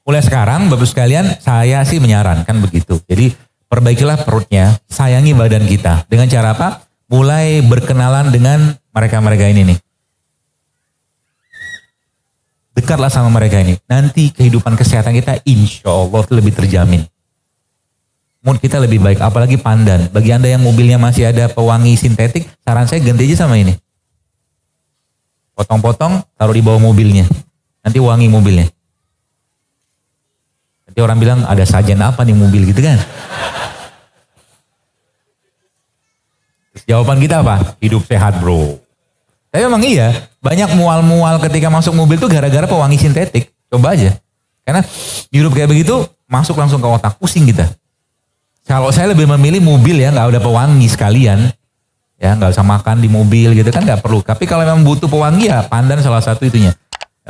mulai sekarang, Bapak sekalian, saya sih menyarankan begitu. Jadi, perbaikilah perutnya, sayangi badan kita. Dengan cara apa? Mulai berkenalan dengan mereka-mereka ini nih. Dekatlah sama mereka ini. Nanti kehidupan kesehatan kita, insya Allah lebih terjamin. Mood kita lebih baik, apalagi pandan. Bagi Anda yang mobilnya masih ada pewangi sintetik, saran saya ganti aja sama ini. Potong-potong, taruh di bawah mobilnya. Nanti wangi mobilnya. Nanti orang bilang, ada sajian apa nih mobil gitu kan. Terus jawaban kita apa? Hidup sehat bro. Tapi memang iya, banyak mual-mual ketika masuk mobil tuh gara-gara pewangi sintetik. Coba aja. Karena hidup kayak begitu, masuk langsung ke otak, pusing kita. Kalau saya lebih memilih mobil ya, nggak ada pewangi sekalian, ya nggak usah makan di mobil gitu kan nggak perlu. Tapi kalau memang butuh pewangi ya pandan salah satu itunya.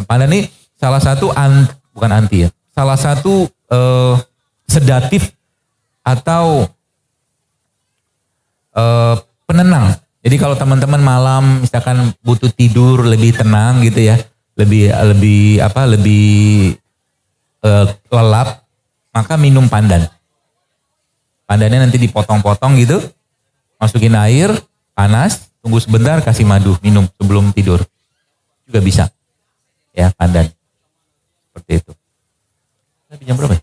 Pandan ini salah satu bukan anti ya, salah satu sedatif atau penenang. Jadi kalau teman-teman malam misalkan butuh tidur lebih tenang gitu ya, lebih lelap, maka minum pandan. Pandannya nanti dipotong-potong gitu, masukin air panas, tunggu sebentar, kasih madu, minum sebelum tidur. Juga bisa. Ya, pandan. Seperti itu. Tapi jam berapa ya?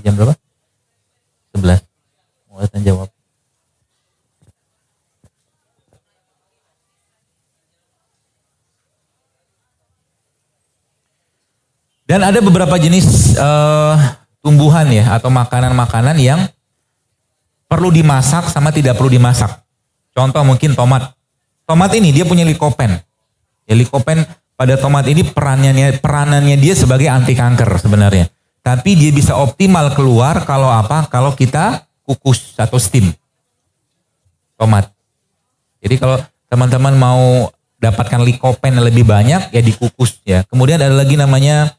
Jam berapa? 11. Mau lihat jawab. Dan ada beberapa jenis tumbuhan ya, atau makanan-makanan yang perlu dimasak sama tidak perlu dimasak. Contoh mungkin tomat. Tomat ini dia punya likopen. Ya, likopen pada tomat ini peranannya dia sebagai anti kanker sebenarnya. Tapi dia bisa optimal keluar kalau apa? Kalau kita kukus atau steam tomat. Jadi kalau teman-teman mau dapatkan likopen yang lebih banyak ya dikukus ya. Kemudian ada lagi namanya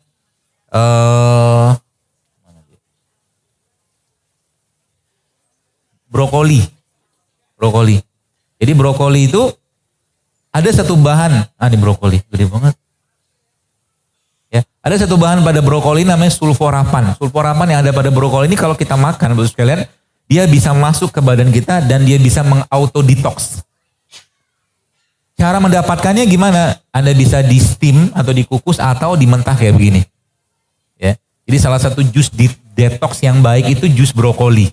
brokoli. Brokoli. Jadi brokoli itu ada satu bahan, ini brokoli, gede banget. Ya, ada satu bahan pada brokoli namanya sulforapan. Sulforapan yang ada pada brokoli ini kalau kita makan, Bapak sekalian, dia bisa masuk ke badan kita dan dia bisa mengautodetox. Cara mendapatkannya gimana? Anda bisa di steam atau dikukus atau dimentah kayak begini. Ya. Jadi salah satu jus detox yang baik itu jus brokoli.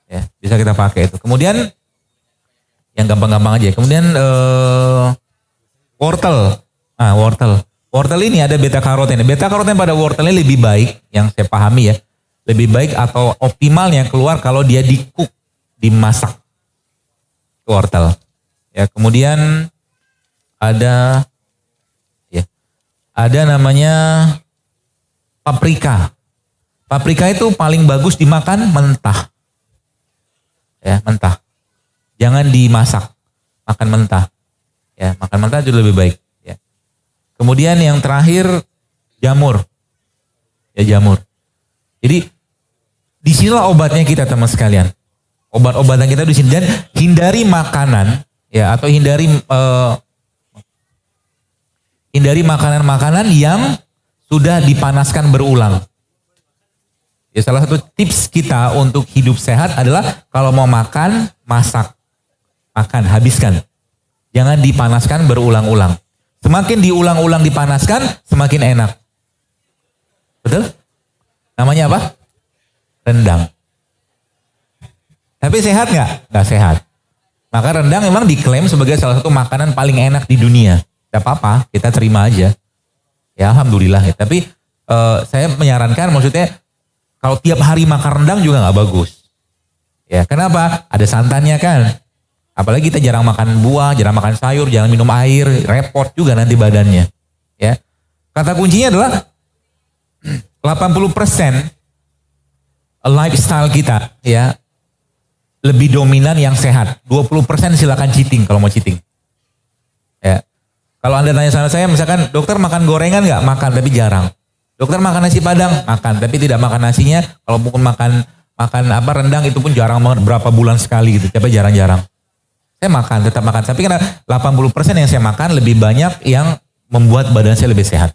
Ya, bisa kita pakai itu. Kemudian yang gampang-gampang aja. Kemudian wortel. Wortel. Wortel ini ada beta karoten. Beta karoten pada wortelnya lebih baik, yang saya pahami ya. Lebih baik atau optimalnya keluar kalau dia dimasak. Wortel. Ya, kemudian ada namanya paprika. Paprika itu paling bagus dimakan mentah. Ya, mentah. Jangan dimasak. Makan mentah. Ya, makan mentah itu lebih baik, ya. Kemudian yang terakhir jamur. Ya, jamur. Jadi disinilah obatnya kita teman sekalian. Obat-obatan kita di sini, dan hindari makanan ya, atau hindari makanan-makanan yang sudah dipanaskan berulang. Ya, salah satu tips kita untuk hidup sehat adalah kalau mau makan, masak. Makan, habiskan. Jangan dipanaskan berulang-ulang. Semakin diulang-ulang dipanaskan, semakin enak. Betul? Namanya apa? Rendang. Tapi sehat nggak? Nggak sehat. Maka rendang memang diklaim sebagai salah satu makanan paling enak di dunia. Tidak apa-apa, kita terima aja. Ya, alhamdulillah. Ya. Tapi saya menyarankan, maksudnya kalau tiap hari makan rendang juga nggak bagus. Ya, kenapa? Ada santannya kan. Apalagi kita jarang makan buah, jarang makan sayur, jarang minum air, repot juga nanti badannya. Ya, kata kuncinya adalah 80% lifestyle kita, ya, lebih dominan yang sehat. 20% silakan cheating kalau mau cheating. Ya, kalau Anda tanya sama saya, misalkan dokter makan gorengan nggak? Makan, tapi jarang. Dokter makan nasi padang? Makan, tapi tidak makan nasinya. Kalau mungkin makan rendang itu pun jarang banget, berapa bulan sekali gitu, tapi jarang-jarang. Saya makan, tetap makan. Tapi karena 80% yang saya makan lebih banyak yang membuat badan saya lebih sehat.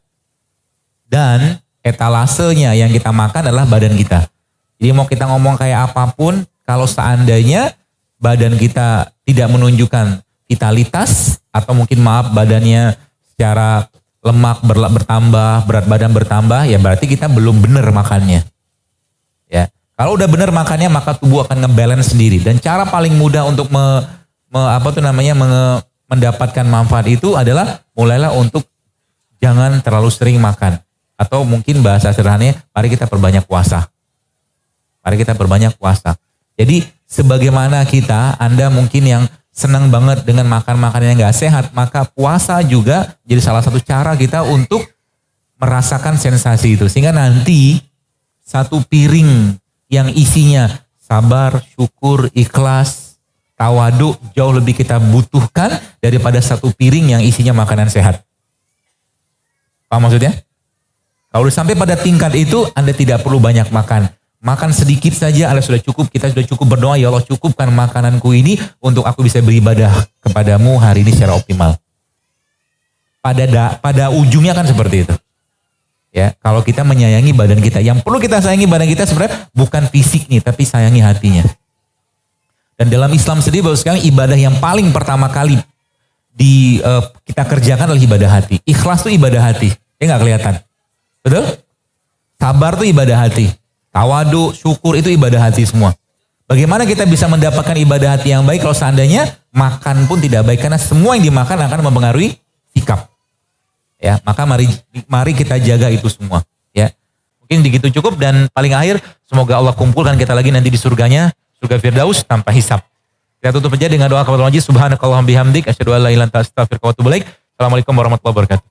Dan etalasenya yang kita makan adalah badan kita. Jadi mau kita ngomong kayak apapun, kalau seandainya badan kita tidak menunjukkan vitalitas, atau mungkin badannya secara lemak bertambah, berat badan bertambah, ya berarti kita belum benar makannya. Ya, kalau udah benar makannya, maka tubuh akan ngebalance sendiri. Dan cara paling mudah untuk mendapatkan manfaat itu adalah mulailah untuk jangan terlalu sering makan. Atau mungkin bahasa sederhananya, mari kita perbanyak puasa. Mari kita perbanyak puasa. Jadi sebagaimana Anda mungkin yang senang banget dengan makan makanan yang gak sehat, maka puasa juga jadi salah satu cara kita untuk merasakan sensasi itu. Sehingga nanti satu piring yang isinya sabar, syukur, ikhlas, tawadu jauh lebih kita butuhkan daripada satu piring yang isinya makanan sehat. Paham maksudnya? Kalau sampai pada tingkat itu, Anda tidak perlu banyak makan. Makan sedikit saja, Allah sudah cukup. Kita sudah cukup berdoa, ya Allah cukupkan makananku ini untuk aku bisa beribadah kepadamu hari ini secara optimal. Pada ujungnya kan seperti itu. Ya, kalau kita menyayangi badan kita, yang perlu kita sayangi badan kita sebenarnya bukan fisiknya, tapi sayangi hatinya. Dan dalam Islam sendiri, baru sekarang ibadah yang paling pertama kali kita kerjakan adalah ibadah hati. Ikhlas itu ibadah hati, ya nggak kelihatan, betul? Sabar itu ibadah hati, tawadu, syukur itu ibadah hati semua. Bagaimana kita bisa mendapatkan ibadah hati yang baik kalau seandainya makan pun tidak baik, karena semua yang dimakan akan mempengaruhi sikap. Ya, maka mari kita jaga itu semua. Ya, mungkin begitu cukup, dan paling akhir semoga Allah kumpulkan kita lagi nanti di surganya. Surga Firdaus tanpa hisab. Kita tutup aja dengan doa kepada Allah. Subhanakallahumma bihamdik asyhadu an la ilaha illa anta astaghfiruka wa atubu ilaik. Assalamualaikum warahmatullahi wabarakatuh.